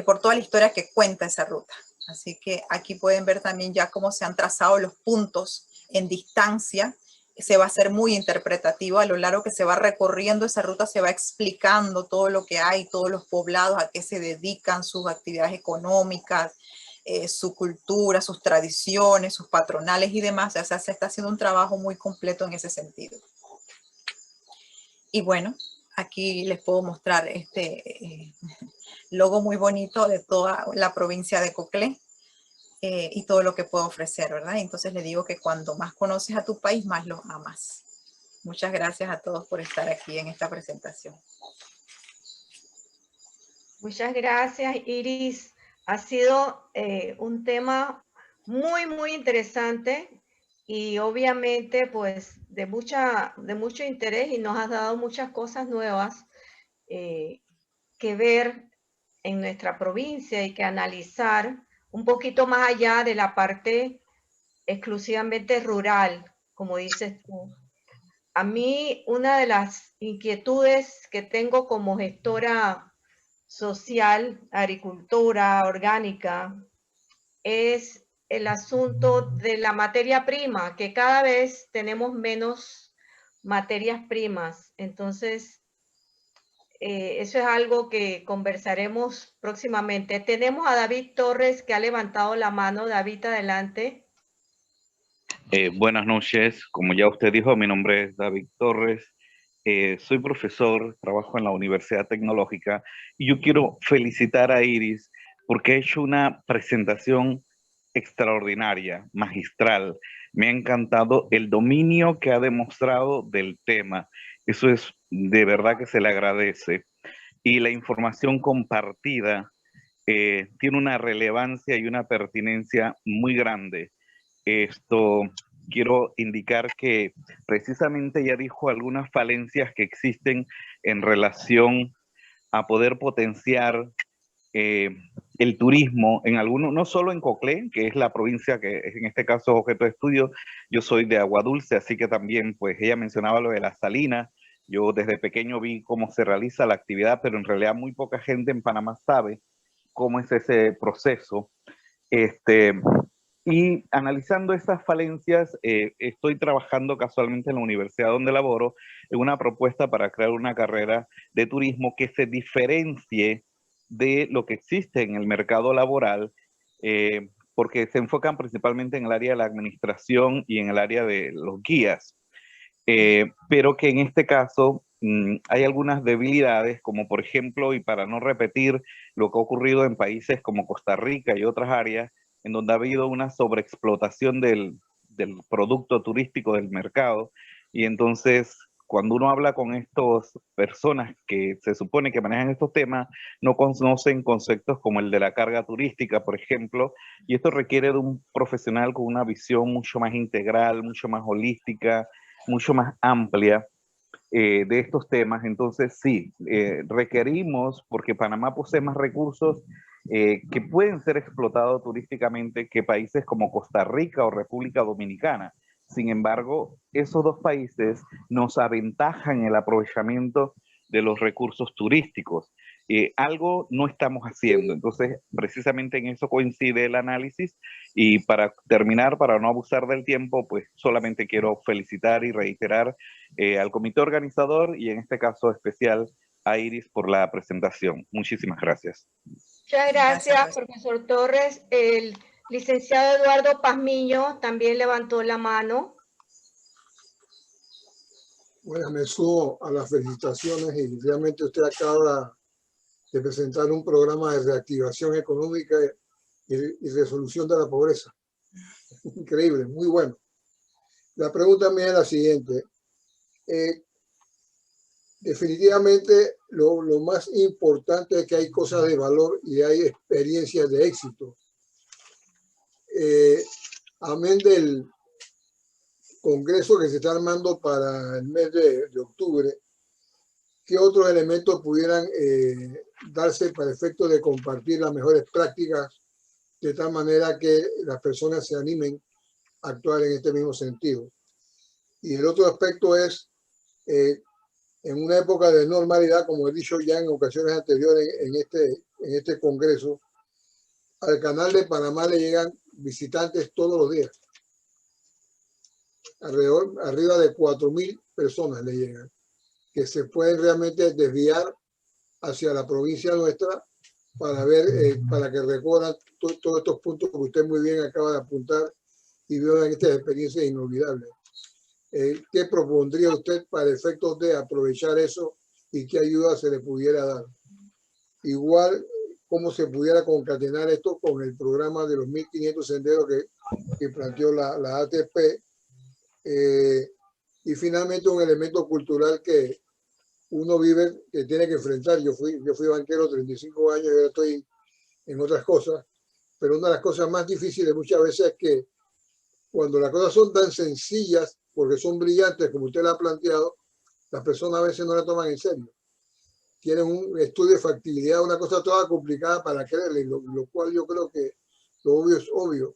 por toda la historia que cuenta esa ruta. Así que aquí pueden ver también ya cómo se han trazado los puntos en distancia. Se va a hacer muy interpretativo a lo largo que se va recorriendo esa ruta, se va explicando todo lo que hay, todos los poblados, a qué se dedican, sus actividades económicas, su cultura, sus tradiciones, sus patronales y demás. O sea, se está haciendo un trabajo muy completo en ese sentido. Y bueno, aquí les puedo mostrar este logo muy bonito de toda la provincia de Coclé. Y todo lo que puedo ofrecer, ¿verdad? Entonces le digo que cuando más conoces a tu país, más lo amas. Muchas gracias a todos por estar aquí en esta presentación. Muchas gracias, Iris. Ha sido un tema muy, muy interesante y obviamente pues de mucho interés, y nos has dado muchas cosas nuevas que ver en nuestra provincia. Hay que analizar un poquito más allá de la parte exclusivamente rural, como dices tú. A mí, una de las inquietudes que tengo como gestora social, agricultura orgánica, es el asunto de la materia prima, que cada vez tenemos menos materias primas. Entonces, eso es algo que conversaremos próximamente. Tenemos a David Torres, que ha levantado la mano. David, adelante. Buenas noches, como ya usted dijo, mi nombre es David Torres, soy profesor, trabajo en la Universidad Tecnológica y yo quiero felicitar a Iris porque ha hecho una presentación extraordinaria, magistral. Me ha encantado el dominio que ha demostrado del tema. Eso es de verdad que se le agradece. Y la información compartida tiene una relevancia y una pertinencia muy grande. Quiero indicar que precisamente ya dijo algunas falencias que existen en relación a poder potenciar el turismo en algunos, no solo en Coclé, que es la provincia que en este caso es objeto de estudio. Yo soy de Agua Dulce, así que también pues ella mencionaba lo de la salina. Yo desde pequeño vi cómo se realiza la actividad, pero en realidad muy poca gente en Panamá sabe cómo es ese proceso. Y analizando esas falencias, estoy trabajando casualmente en la universidad donde laboro en una propuesta para crear una carrera de turismo que se diferencie de lo que existe en el mercado laboral, porque se enfocan principalmente en el área de la administración y en el área de los guías, pero que en este caso hay algunas debilidades, como por ejemplo, y para no repetir lo que ha ocurrido en países como Costa Rica y otras áreas, en donde ha habido una sobreexplotación del producto turístico del mercado. Y entonces, cuando uno habla con estas personas que se supone que manejan estos temas, no conocen conceptos como el de la carga turística, por ejemplo, y esto requiere de un profesional con una visión mucho más integral, mucho más holística, mucho más amplia de estos temas. Entonces sí, requerimos, porque Panamá posee más recursos que pueden ser explotados turísticamente que países como Costa Rica o República Dominicana. Sin embargo, esos dos países nos aventajan el aprovechamiento de los recursos turísticos. Algo no estamos haciendo. Entonces, precisamente en eso coincide el análisis. Y para terminar, para no abusar del tiempo, pues solamente quiero felicitar y reiterar al comité organizador y en este caso especial a Iris por la presentación. Muchísimas gracias. Muchas gracias, profesor Torres. El licenciado Eduardo Pazmiño también levantó la mano. Bueno, me sumo a las felicitaciones y realmente usted acaba de presentar un programa de reactivación económica y resolución de la pobreza. Increíble, muy bueno. La pregunta mía es la siguiente. Definitivamente lo más importante es que hay cosas de valor y hay experiencias de éxito. Amén del congreso que se está armando para el mes de octubre, ¿qué otros elementos pudieran darse para efecto de compartir las mejores prácticas de tal manera que las personas se animen a actuar en este mismo sentido? Y el otro aspecto es, en una época de normalidad, como he dicho ya en ocasiones anteriores en este congreso, al canal de Panamá le llegan visitantes todos los días. Arriba de 4.000 personas le llegan, que se pueden realmente desviar hacia la provincia nuestra para ver, para que recorran todos estos puntos que usted muy bien acaba de apuntar y vean estas experiencias inolvidables. ¿Qué propondría usted para efectos de aprovechar eso y qué ayuda se le pudiera dar? Igual, cómo se pudiera concatenar esto con el programa de los 1.500 senderos que planteó la ATP. Y finalmente un elemento cultural que uno vive, que tiene que enfrentar. Yo fui banquero 35 años y ahora estoy en otras cosas, pero una de las cosas más difíciles muchas veces es que cuando las cosas son tan sencillas, porque son brillantes como usted la ha planteado, las personas a veces no la toman en serio. tienen un estudio de factibilidad, una cosa toda complicada para creerle, lo cual yo creo que lo obvio es obvio.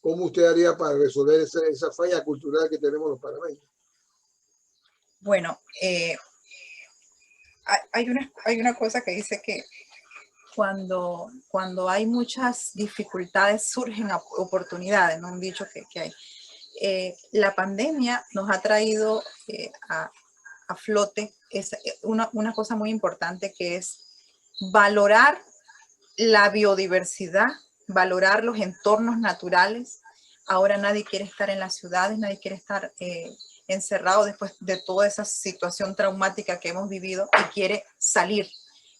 ¿Cómo usted haría para resolver esa falla cultural que tenemos los panameños? Bueno, hay una cosa que dice que cuando hay muchas dificultades surgen oportunidades, ¿no? Un dicho que hay. La pandemia nos ha traído a flote una cosa muy importante, que es valorar la biodiversidad, valorar los entornos naturales. Ahora nadie quiere estar en las ciudades, nadie quiere estar encerrado después de toda esa situación traumática que hemos vivido, y quiere salir,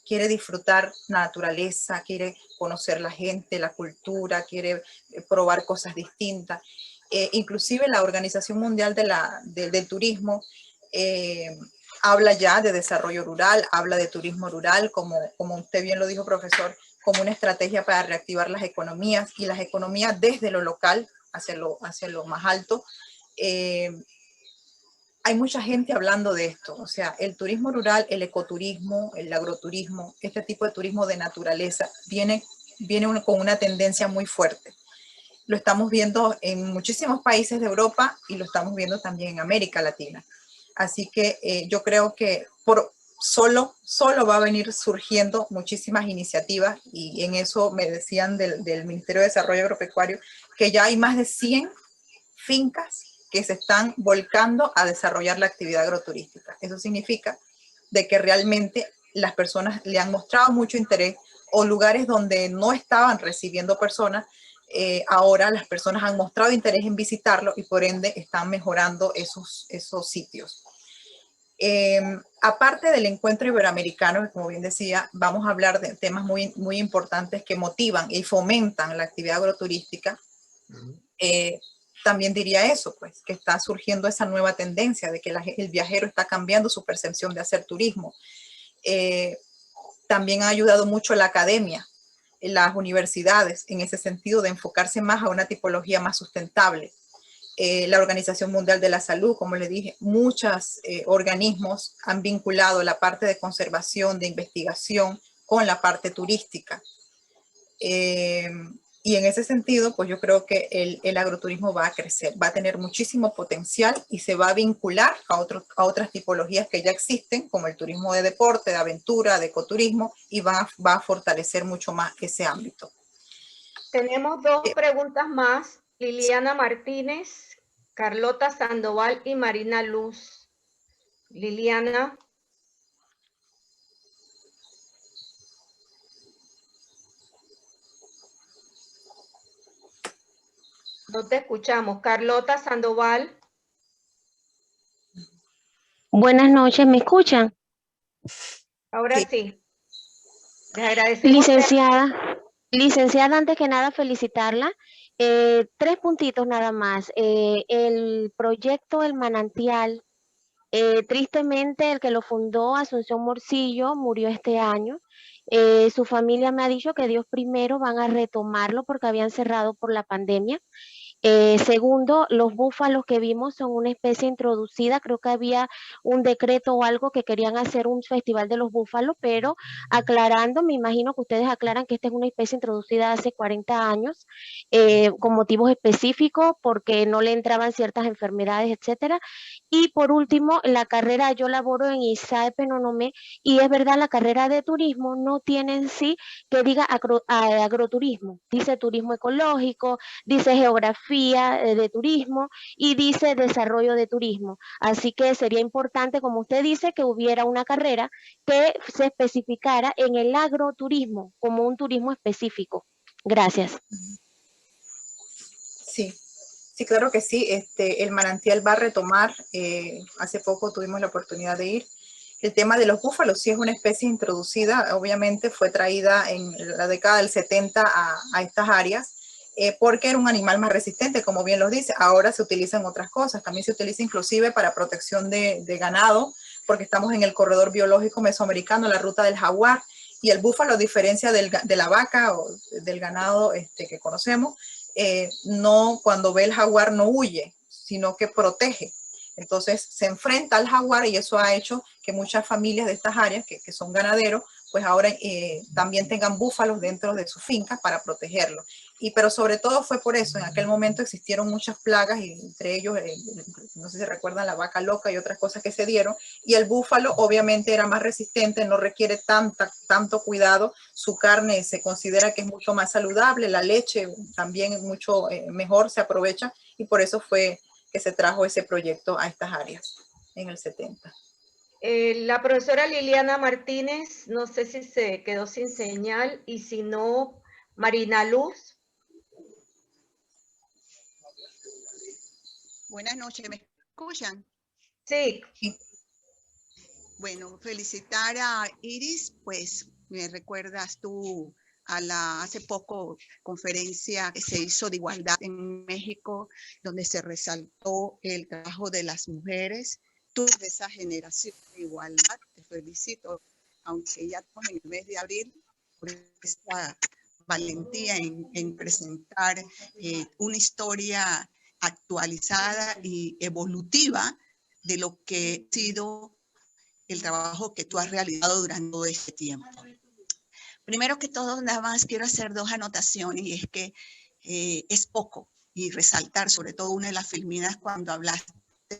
quiere disfrutar la naturaleza, quiere conocer la gente, la cultura, quiere probar cosas distintas. Inclusive la Organización Mundial del Turismo habla ya de desarrollo rural, habla de turismo rural, como usted bien lo dijo, profesor, como una estrategia para reactivar las economías, y las economías desde lo local hacia lo más alto. Hay mucha gente hablando de esto, o sea, el turismo rural, el ecoturismo, el agroturismo, este tipo de turismo de naturaleza viene con una tendencia muy fuerte. Lo estamos viendo en muchísimos países de Europa y lo estamos viendo también en América Latina. Así que yo creo que solo va a venir surgiendo muchísimas iniciativas, y en eso me decían del Ministerio de Desarrollo Agropecuario que ya hay más de 100 fincas que se están volcando a desarrollar la actividad agroturística. Eso significa de que realmente las personas le han mostrado mucho interés, o lugares donde no estaban recibiendo personas, ahora las personas han mostrado interés en visitarlo, y por ende están mejorando esos sitios. Aparte del encuentro iberoamericano, como bien decía, vamos a hablar de temas muy, muy importantes que motivan y fomentan la actividad agroturística. También diría eso, pues, que está surgiendo esa nueva tendencia de que el viajero está cambiando su percepción de hacer turismo. También ha ayudado mucho la academia, las universidades, en ese sentido de enfocarse más a una tipología más sustentable. La Organización Mundial de la Salud, como le dije, muchos organismos han vinculado la parte de conservación, de investigación, con la parte turística. Y en ese sentido, pues yo creo que el agroturismo va a crecer, va a tener muchísimo potencial, y se va a vincular a otras tipologías que ya existen, como el turismo de deporte, de aventura, de ecoturismo, y va a fortalecer mucho más ese ámbito. Tenemos dos preguntas más. Liliana Martínez, Carlota Sandoval y Marina Luz. Liliana. No te escuchamos. Carlota Sandoval. Buenas noches, ¿me escuchan? Ahora sí. Les agradecemos. Licenciada, antes que nada felicitarla. 3 puntitos nada más. El proyecto El Manantial, tristemente el que lo fundó, Asunción Morcillo, murió este año. Su familia me ha dicho que Dios primero van a retomarlo porque habían cerrado por la pandemia. Segundo, los búfalos que vimos son una especie introducida. Creo que había un decreto o algo que querían hacer un festival de los búfalos, pero aclarando, me imagino que ustedes aclaran que esta es una especie introducida hace 40 años, con motivos específicos, porque no le entraban ciertas enfermedades, etcétera. Y por último, la carrera, yo laboro en ISAE Penonomé, y es verdad, la carrera de turismo no tiene en sí que diga agroturismo, dice turismo ecológico, dice geografía de turismo y dice desarrollo de turismo. Así que sería importante, como usted dice, que hubiera una carrera que se especificara en el agroturismo como un turismo específico. Gracias. Sí, claro que sí. El Manantial va a retomar. Hace poco tuvimos la oportunidad de ir. El tema de los búfalos sí es una especie introducida, obviamente fue traída en la década del 70 a estas áreas, porque era un animal más resistente, como bien lo dice. Ahora se utilizan otras cosas, también se utiliza inclusive para protección de ganado, porque estamos en el corredor biológico mesoamericano, la ruta del jaguar, y el búfalo, a diferencia de la vaca o del ganado que conocemos, no, cuando ve el jaguar no huye, sino que protege. Entonces se enfrenta al jaguar y eso ha hecho que muchas familias de estas áreas, que son ganaderos, pues ahora también tengan búfalos dentro de sus fincas para protegerlos. Pero sobre todo fue por eso, en aquel momento existieron muchas plagas y entre ellos, no sé si recuerdan la vaca loca y otras cosas que se dieron, y el búfalo obviamente era más resistente, no requiere tanto cuidado, su carne se considera que es mucho más saludable, la leche también mucho mejor se aprovecha y por eso fue que se trajo ese proyecto a estas áreas en el 70. La profesora Liliana Martínez, no sé si se quedó sin señal y si no, Marina Luz. Buenas noches, ¿me escuchan? Sí. Bueno, felicitar a Iris, pues me recuerdas tú a la hace poco conferencia que se hizo de igualdad en México, donde se resaltó el trabajo de las mujeres. Tú de esa generación de igualdad, te felicito, aunque ya estamos en el mes de abril, por esta valentía en presentar una historia actualizada y evolutiva de lo que ha sido el trabajo que tú has realizado durante todo este tiempo. Primero que todo, nada más quiero hacer 2 anotaciones y es que es poco y resaltar sobre todo una de las filminas cuando hablaste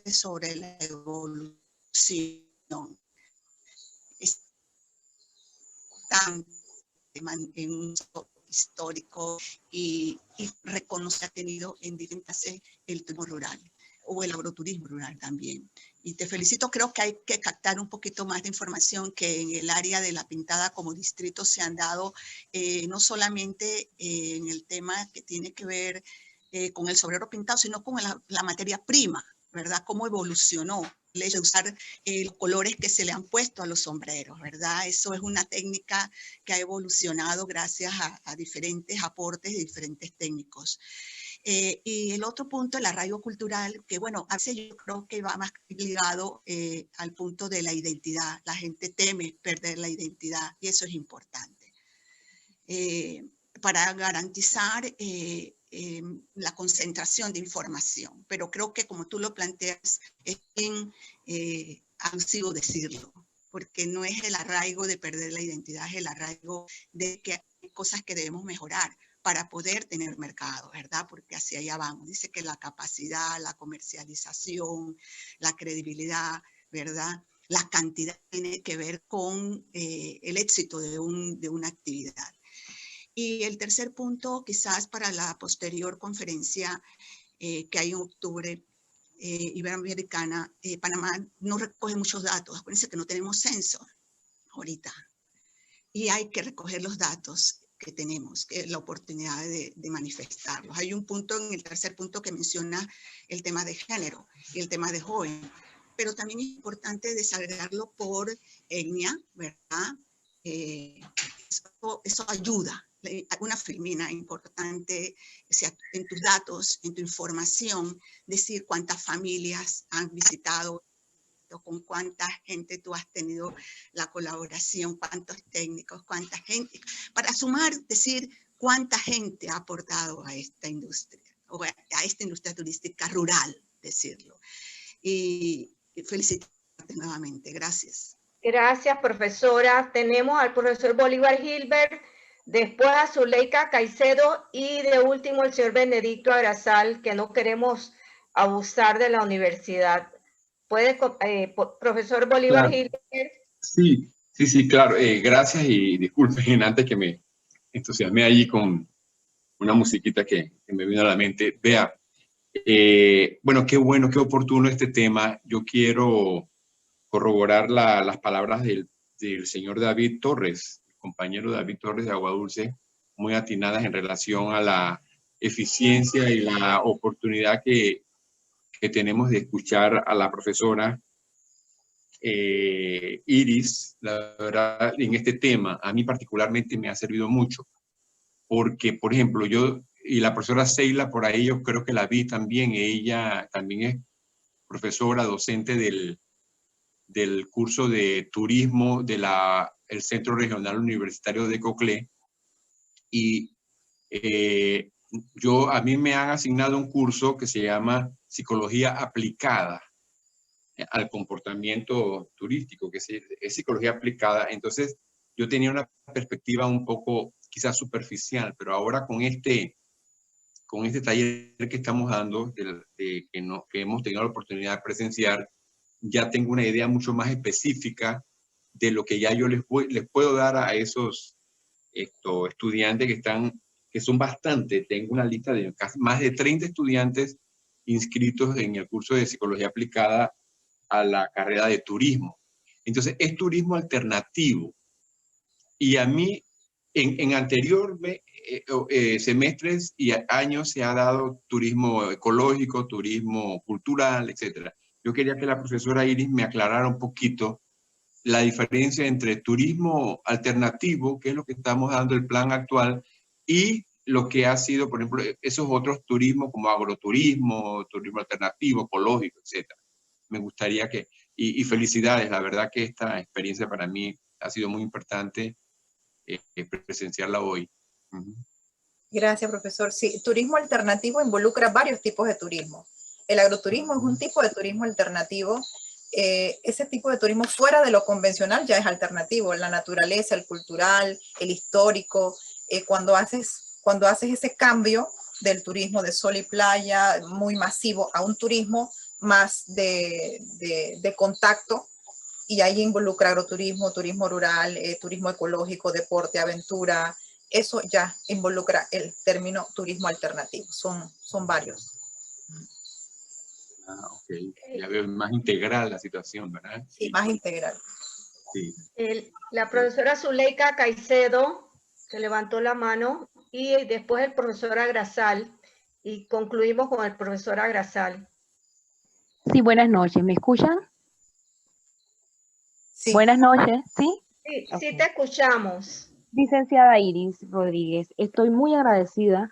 sobre la evolución. Es tan en un histórico y reconoce ha tenido en diferentes el turismo rural o el agroturismo rural también. Y te felicito, creo que hay que captar un poquito más de información que en el área de La Pintada como distrito se han dado, no solamente en el tema que tiene que ver con el sombrero pintado, sino con la materia prima, ¿verdad? Cómo evolucionó el hecho de usar los colores que se le han puesto a los sombreros, ¿verdad? Eso es una técnica que ha evolucionado gracias a diferentes aportes de diferentes técnicos. Y el otro punto, el arraigo cultural, que bueno, a veces yo creo que va más ligado al punto de la identidad. La gente teme perder la identidad y eso es importante. Para garantizar la concentración de información. Pero creo que como tú lo planteas, es bien abusivo decirlo, porque no es el arraigo de perder la identidad, es el arraigo de que hay cosas que debemos mejorar para poder tener mercado, ¿verdad? Porque hacia allá vamos. Dice que la capacidad, la comercialización, la credibilidad, ¿verdad? La cantidad tiene que ver con el éxito de una actividad. Y el tercer punto, quizás para la posterior conferencia que hay en octubre, Iberoamericana, Panamá no recoge muchos datos. Acuérdense que no tenemos censo ahorita. Y hay que recoger los datos que tenemos, que es la oportunidad de manifestarlos. Hay un punto en el tercer punto que menciona el tema de género y el tema de joven, pero también es importante desagregarlo por etnia, ¿verdad? Eso ayuda. Una filmina importante, o sea, en tus datos, en tu información, decir cuántas familias han visitado, con cuánta gente tú has tenido la colaboración, cuántos técnicos, cuánta gente, para sumar, decir cuánta gente ha aportado a esta industria, o a esta industria turística rural, decirlo. Y felicitarte nuevamente, gracias. Gracias, profesora. Tenemos al profesor Bolívar Gilbert, después a Zuleika Caicedo y de último el señor Benedicto Agrazal, que no queremos abusar de la universidad. ¿Puede, profesor Bolívar Claro. Gilbert? Sí, claro. Gracias y disculpen antes que me entusiasmé allí con una musiquita que me vino a la mente. Vea, bueno, qué oportuno este tema. Yo quiero corroborar las palabras del señor David Torres, el compañero David Torres de Agua Dulce, muy atinadas en relación a la eficiencia y la oportunidad que tenemos de escuchar a la profesora Iris. La verdad, en este tema, a mí particularmente me ha servido mucho, porque, por ejemplo, yo y la profesora Seila, por ahí yo creo que la vi también, ella también es profesora, docente del curso de turismo del Centro Regional Universitario de Coclé, y a mí me han asignado un curso que se llama Psicología Aplicada, al comportamiento turístico, que es psicología aplicada. Entonces, yo tenía una perspectiva un poco quizás superficial, pero ahora con este taller que estamos dando, que hemos tenido la oportunidad de presenciar, ya tengo una idea mucho más específica de lo que ya yo les puedo dar a esos estudiantes que son bastante. Tengo una lista de más de 30 estudiantes inscritos en el curso de psicología aplicada a la carrera de turismo. Entonces, es turismo alternativo. Y a mí, en anterior semestres y años se ha dado turismo ecológico, turismo cultural, etc. Yo quería que la profesora Iris me aclarara un poquito la diferencia entre turismo alternativo, que es lo que estamos dando el plan actual, y lo que ha sido, por ejemplo, esos otros turismos como agroturismo, turismo alternativo, ecológico, etc. Me gustaría y felicidades, la verdad que esta experiencia para mí ha sido muy importante presenciarla hoy. Gracias, profesor. Sí, turismo alternativo involucra varios tipos de turismo. El agroturismo es un tipo de turismo alternativo. Ese tipo de turismo fuera de lo convencional ya es alternativo. La naturaleza, el cultural, el histórico. Cuando haces ese cambio del turismo de sol y playa muy masivo a un turismo más de contacto, y ahí involucra agroturismo, turismo rural, turismo ecológico, deporte, aventura. Eso ya involucra el término turismo alternativo. Son varios. Ok. Ya veo más integral la situación, ¿verdad? Sí, más integral. Sí. La profesora Zuleika Caicedo, que levantó la mano, y después el profesor Agrasal, y concluimos con el profesor Agrasal. Sí, buenas noches. ¿Me escuchan? Sí. Buenas noches, ¿sí? Sí, Okay. Sí te escuchamos. Licenciada Iris Rodríguez, estoy muy agradecida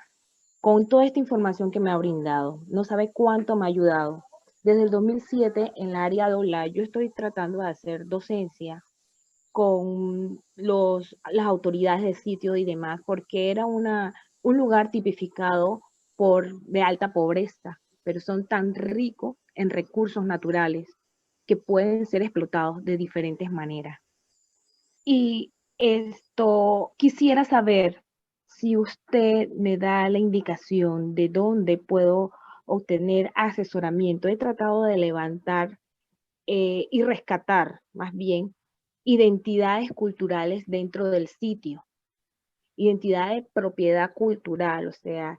con toda esta información que me ha brindado. No sabe cuánto me ha ayudado. Desde el 2007, en la área de OLA, yo estoy tratando de hacer docencia con las autoridades de sitio y demás, porque era un lugar tipificado de alta pobreza, pero son tan ricos en recursos naturales que pueden ser explotados de diferentes maneras. Y quisiera saber si usted me da la indicación de dónde puedo obtener asesoramiento. He tratado de levantar y rescatar, más bien, identidades culturales dentro del sitio, identidad de propiedad cultural, o sea,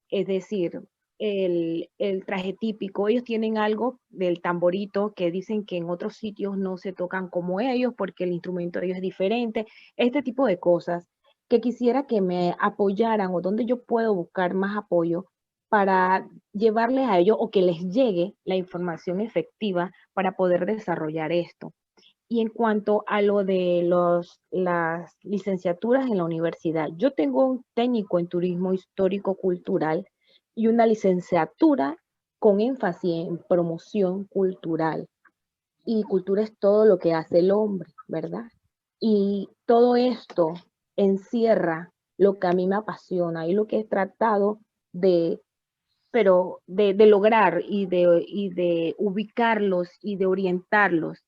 es decir, el traje típico. Ellos tienen algo del tamborito que dicen que en otros sitios no se tocan como ellos porque el instrumento de ellos es diferente. Este tipo de cosas que quisiera que me apoyaran o donde yo puedo buscar más apoyo para llevarles a ellos o que les llegue la información efectiva para poder desarrollar esto. Y en cuanto a lo de las licenciaturas en la universidad, yo tengo un técnico en turismo histórico-cultural y una licenciatura con énfasis en promoción cultural. Y cultura es todo lo que hace el hombre, ¿verdad? Y todo esto encierra lo que a mí me apasiona y lo que he tratado de lograr y de ubicarlos y de orientarlos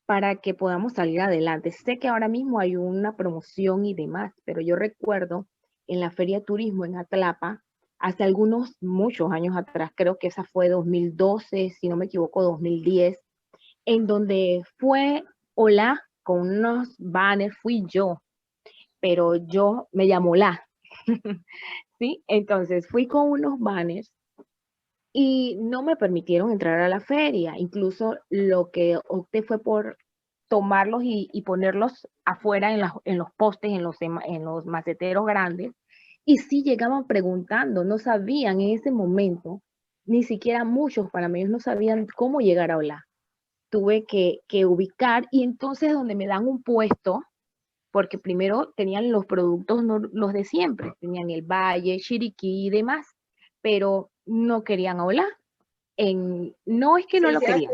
para que podamos salir adelante. Sé que ahora mismo hay una promoción y demás, pero yo recuerdo en la Feria de Turismo en Atlapa, hace muchos años atrás, creo que esa fue 2012, si no me equivoco, 2010, en donde fue Hola con unos banners, fui yo, pero yo me llamo La, ¿sí? Entonces fui con unos banners y no me permitieron entrar a la feria. Incluso lo que opté fue por tomarlos y ponerlos afuera en los postes, en los maceteros grandes. Y sí llegaban preguntando, no sabían en ese momento, ni siquiera muchos panameños no sabían cómo llegar a Olá. Tuve que ubicar y entonces donde me dan un puesto, porque primero tenían los productos, los de siempre, tenían el Valle, Chiriquí y demás, pero no querían Olá. No es que no lo querían.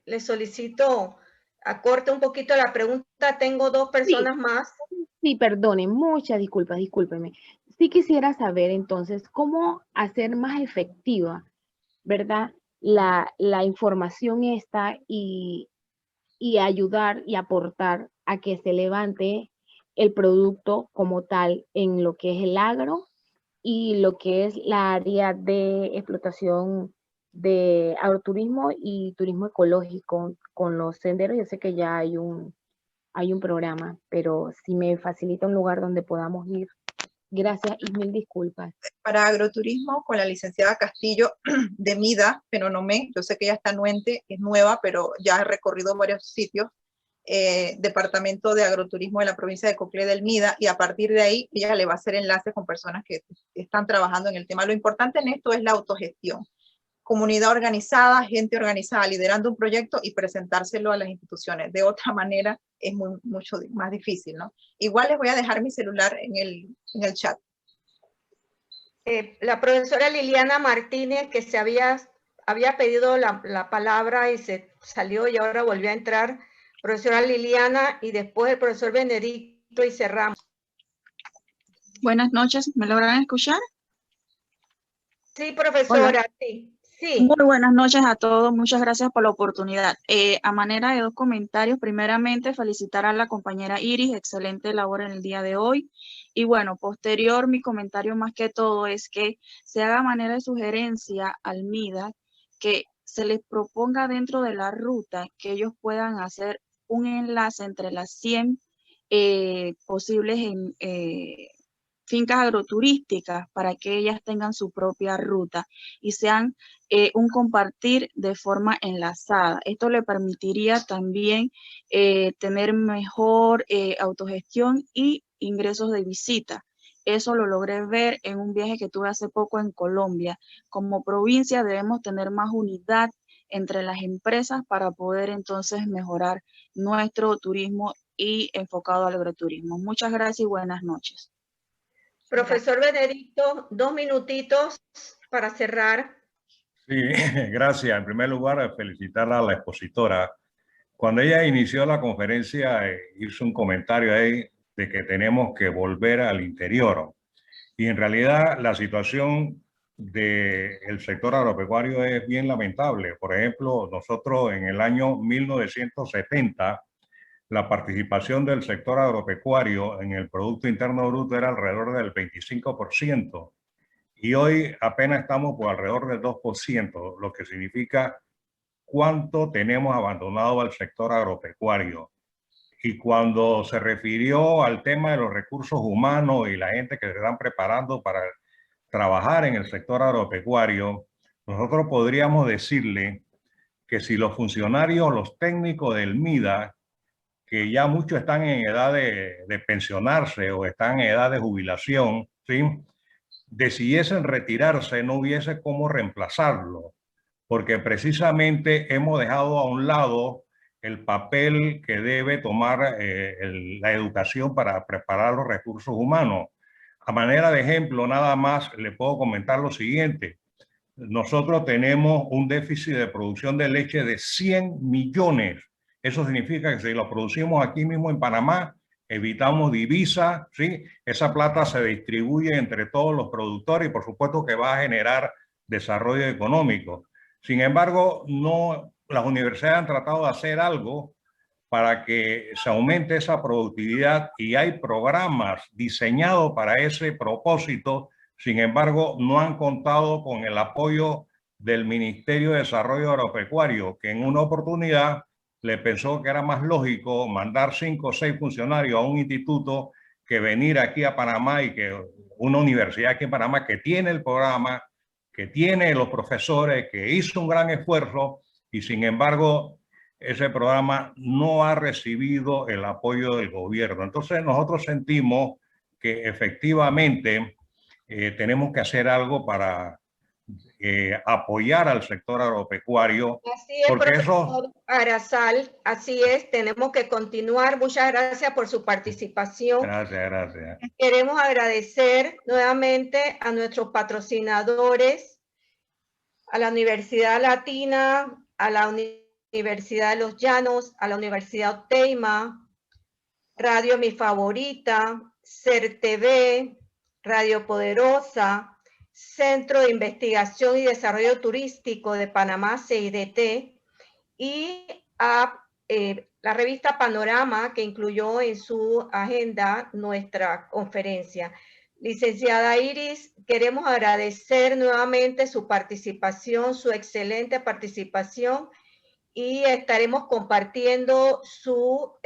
Le solicito, acorte un poquito la pregunta, tengo dos personas más. Sí, perdonen, muchas disculpas, discúlpenme. Sí quisiera saber entonces cómo hacer más efectiva, ¿verdad? la información esta y ayudar y aportar a que se levante el producto como tal en lo que es el agro y lo que es la área de explotación de agroturismo y turismo ecológico con los senderos. Yo sé que ya hay un programa, pero si me facilita un lugar donde podamos ir. Gracias y mil disculpas. Para agroturismo, con la licenciada Castillo de MIDA, Penonomé, yo sé que ella está anuente, es nueva, pero ya ha recorrido varios sitios, departamento de agroturismo de la provincia de Coclé del MIDA, y a partir de ahí ella le va a hacer enlaces con personas que están trabajando en el tema. Lo importante en esto es la autogestión. Comunidad organizada, gente organizada, liderando un proyecto y presentárselo a las instituciones. De otra manera es mucho más difícil, ¿no? Igual les voy a dejar mi celular en el chat. La profesora Liliana Martínez, que se había pedido la palabra y se salió y ahora volvió a entrar. Profesora Liliana y después el profesor Benedicto y cerramos. Buenas noches, ¿me logran escuchar? Sí, profesora, Hola. sí. Muy buenas noches a todos, muchas gracias por la oportunidad. A manera de 2 comentarios, primeramente felicitar a la compañera Iris, excelente labor en el día de hoy. Y bueno, posterior, mi comentario más que todo es que se haga manera de sugerencia al MIDA que se les proponga dentro de la ruta que ellos puedan hacer un enlace entre las 100 posibles fincas agroturísticas para que ellas tengan su propia ruta y sean un compartir de forma enlazada. Esto le permitiría también tener mejor autogestión y ingresos de visita. Eso lo logré ver en un viaje que tuve hace poco en Colombia. Como provincia debemos tener más unidad entre las empresas para poder entonces mejorar nuestro turismo y enfocado al agroturismo. Muchas gracias y buenas noches. Profesor Benedicto, 2 minutitos para cerrar. Sí, gracias. En primer lugar, felicitar a la expositora. Cuando ella inició la conferencia, hizo un comentario ahí de que tenemos que volver al interior. Y en realidad la situación del sector agropecuario es bien lamentable. Por ejemplo, nosotros en el año 1970, la participación del sector agropecuario en el Producto Interno Bruto era alrededor del 25%. Y hoy apenas estamos por alrededor del 2%, lo que significa cuánto tenemos abandonado al sector agropecuario. Y cuando se refirió al tema de los recursos humanos y la gente que se están preparando para trabajar en el sector agropecuario, nosotros podríamos decirle que si los funcionarios, los técnicos del MIDA, que ya muchos están en edad de pensionarse o están en edad de jubilación, ¿sí?, decidiesen retirarse, no hubiese cómo reemplazarlo, porque precisamente hemos dejado a un lado el papel que debe tomar la educación para preparar los recursos humanos. A manera de ejemplo, nada más le puedo comentar lo siguiente. Nosotros tenemos un déficit de producción de leche de 100 millones. Eso significa que si lo producimos aquí mismo en Panamá, evitamos divisas, ¿sí? Esa plata se distribuye entre todos los productores y por supuesto que va a generar desarrollo económico. Sin embargo, las universidades han tratado de hacer algo para que se aumente esa productividad y hay programas diseñados para ese propósito. Sin embargo, no han contado con el apoyo del Ministerio de Desarrollo Agropecuario, que en una oportunidad le pensó que era más lógico mandar 5 o 6 funcionarios a un instituto que venir aquí a Panamá y que una universidad aquí en Panamá que tiene el programa, que tiene los profesores, que hizo un gran esfuerzo y sin embargo ese programa no ha recibido el apoyo del gobierno. Entonces nosotros sentimos que efectivamente tenemos que hacer algo para apoyar al sector agropecuario. Así es, porque profesor Arazal, así es, tenemos que continuar. Muchas gracias por su participación. Gracias. Queremos agradecer nuevamente a nuestros patrocinadores, a la Universidad Latina, a la Universidad de Los Llanos, a la Universidad Teima, Radio Mi Favorita, CERTV, Radio Poderosa, Centro de Investigación y Desarrollo Turístico de Panamá, CIDT, y a la revista Panorama, que incluyó en su agenda nuestra conferencia. Licenciada Iris, queremos agradecer nuevamente su participación, su excelente participación, y estaremos compartiendo su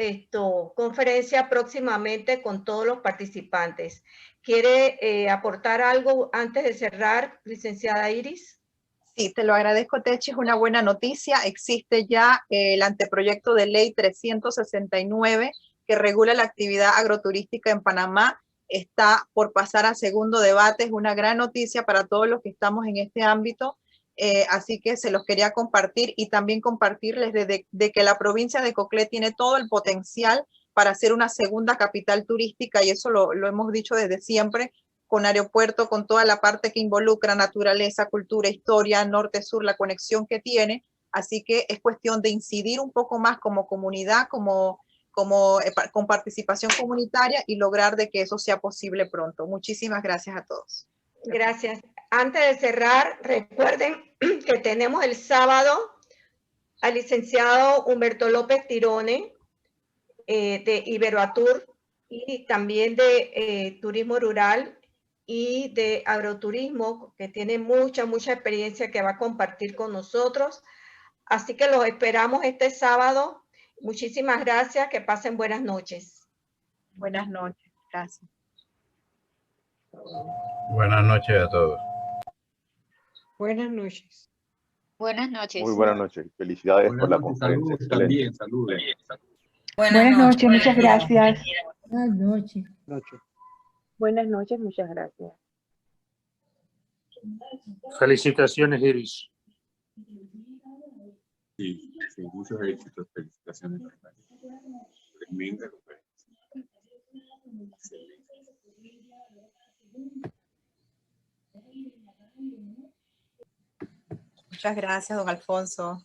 conferencia próximamente con todos los participantes. ¿Quiere aportar algo antes de cerrar, licenciada Iris? Sí, te lo agradezco, Techi. Es una buena noticia. Existe ya el anteproyecto de ley 369 que regula la actividad agroturística en Panamá. Está por pasar a segundo debate. Es una gran noticia para todos los que estamos en este ámbito. Así que se los quería compartir y también compartirles de que la provincia de Coclé tiene todo el potencial para ser una segunda capital turística, y eso lo hemos dicho desde siempre, con aeropuerto, con toda la parte que involucra naturaleza, cultura, historia, norte-sur, la conexión que tiene. Así que es cuestión de incidir un poco más como comunidad, con participación comunitaria, y lograr de que eso sea posible pronto. Muchísimas gracias a todos. Gracias. Antes de cerrar, recuerden que tenemos el sábado al licenciado Humberto López Tirone de Iberoatur, y también de turismo rural y de agroturismo, que tiene mucha experiencia que va a compartir con nosotros. Así que los esperamos este sábado. Muchísimas gracias. Que pasen buenas noches. Buenas noches. Gracias. Buenas noches a todos. Buenas noches. Buenas noches. Muy buenas noches. Felicidades Buenas por la noches, conferencia. saludos Excelente. también, saludos. Buenas noches, muchas gracias. Buenas noches. Buenas noches, muchas gracias. Felicitaciones, Iris. Sí, sí, muchos éxitos. Felicitaciones. Tremenda conferencia. Excelente. Muchas gracias, don Alfonso.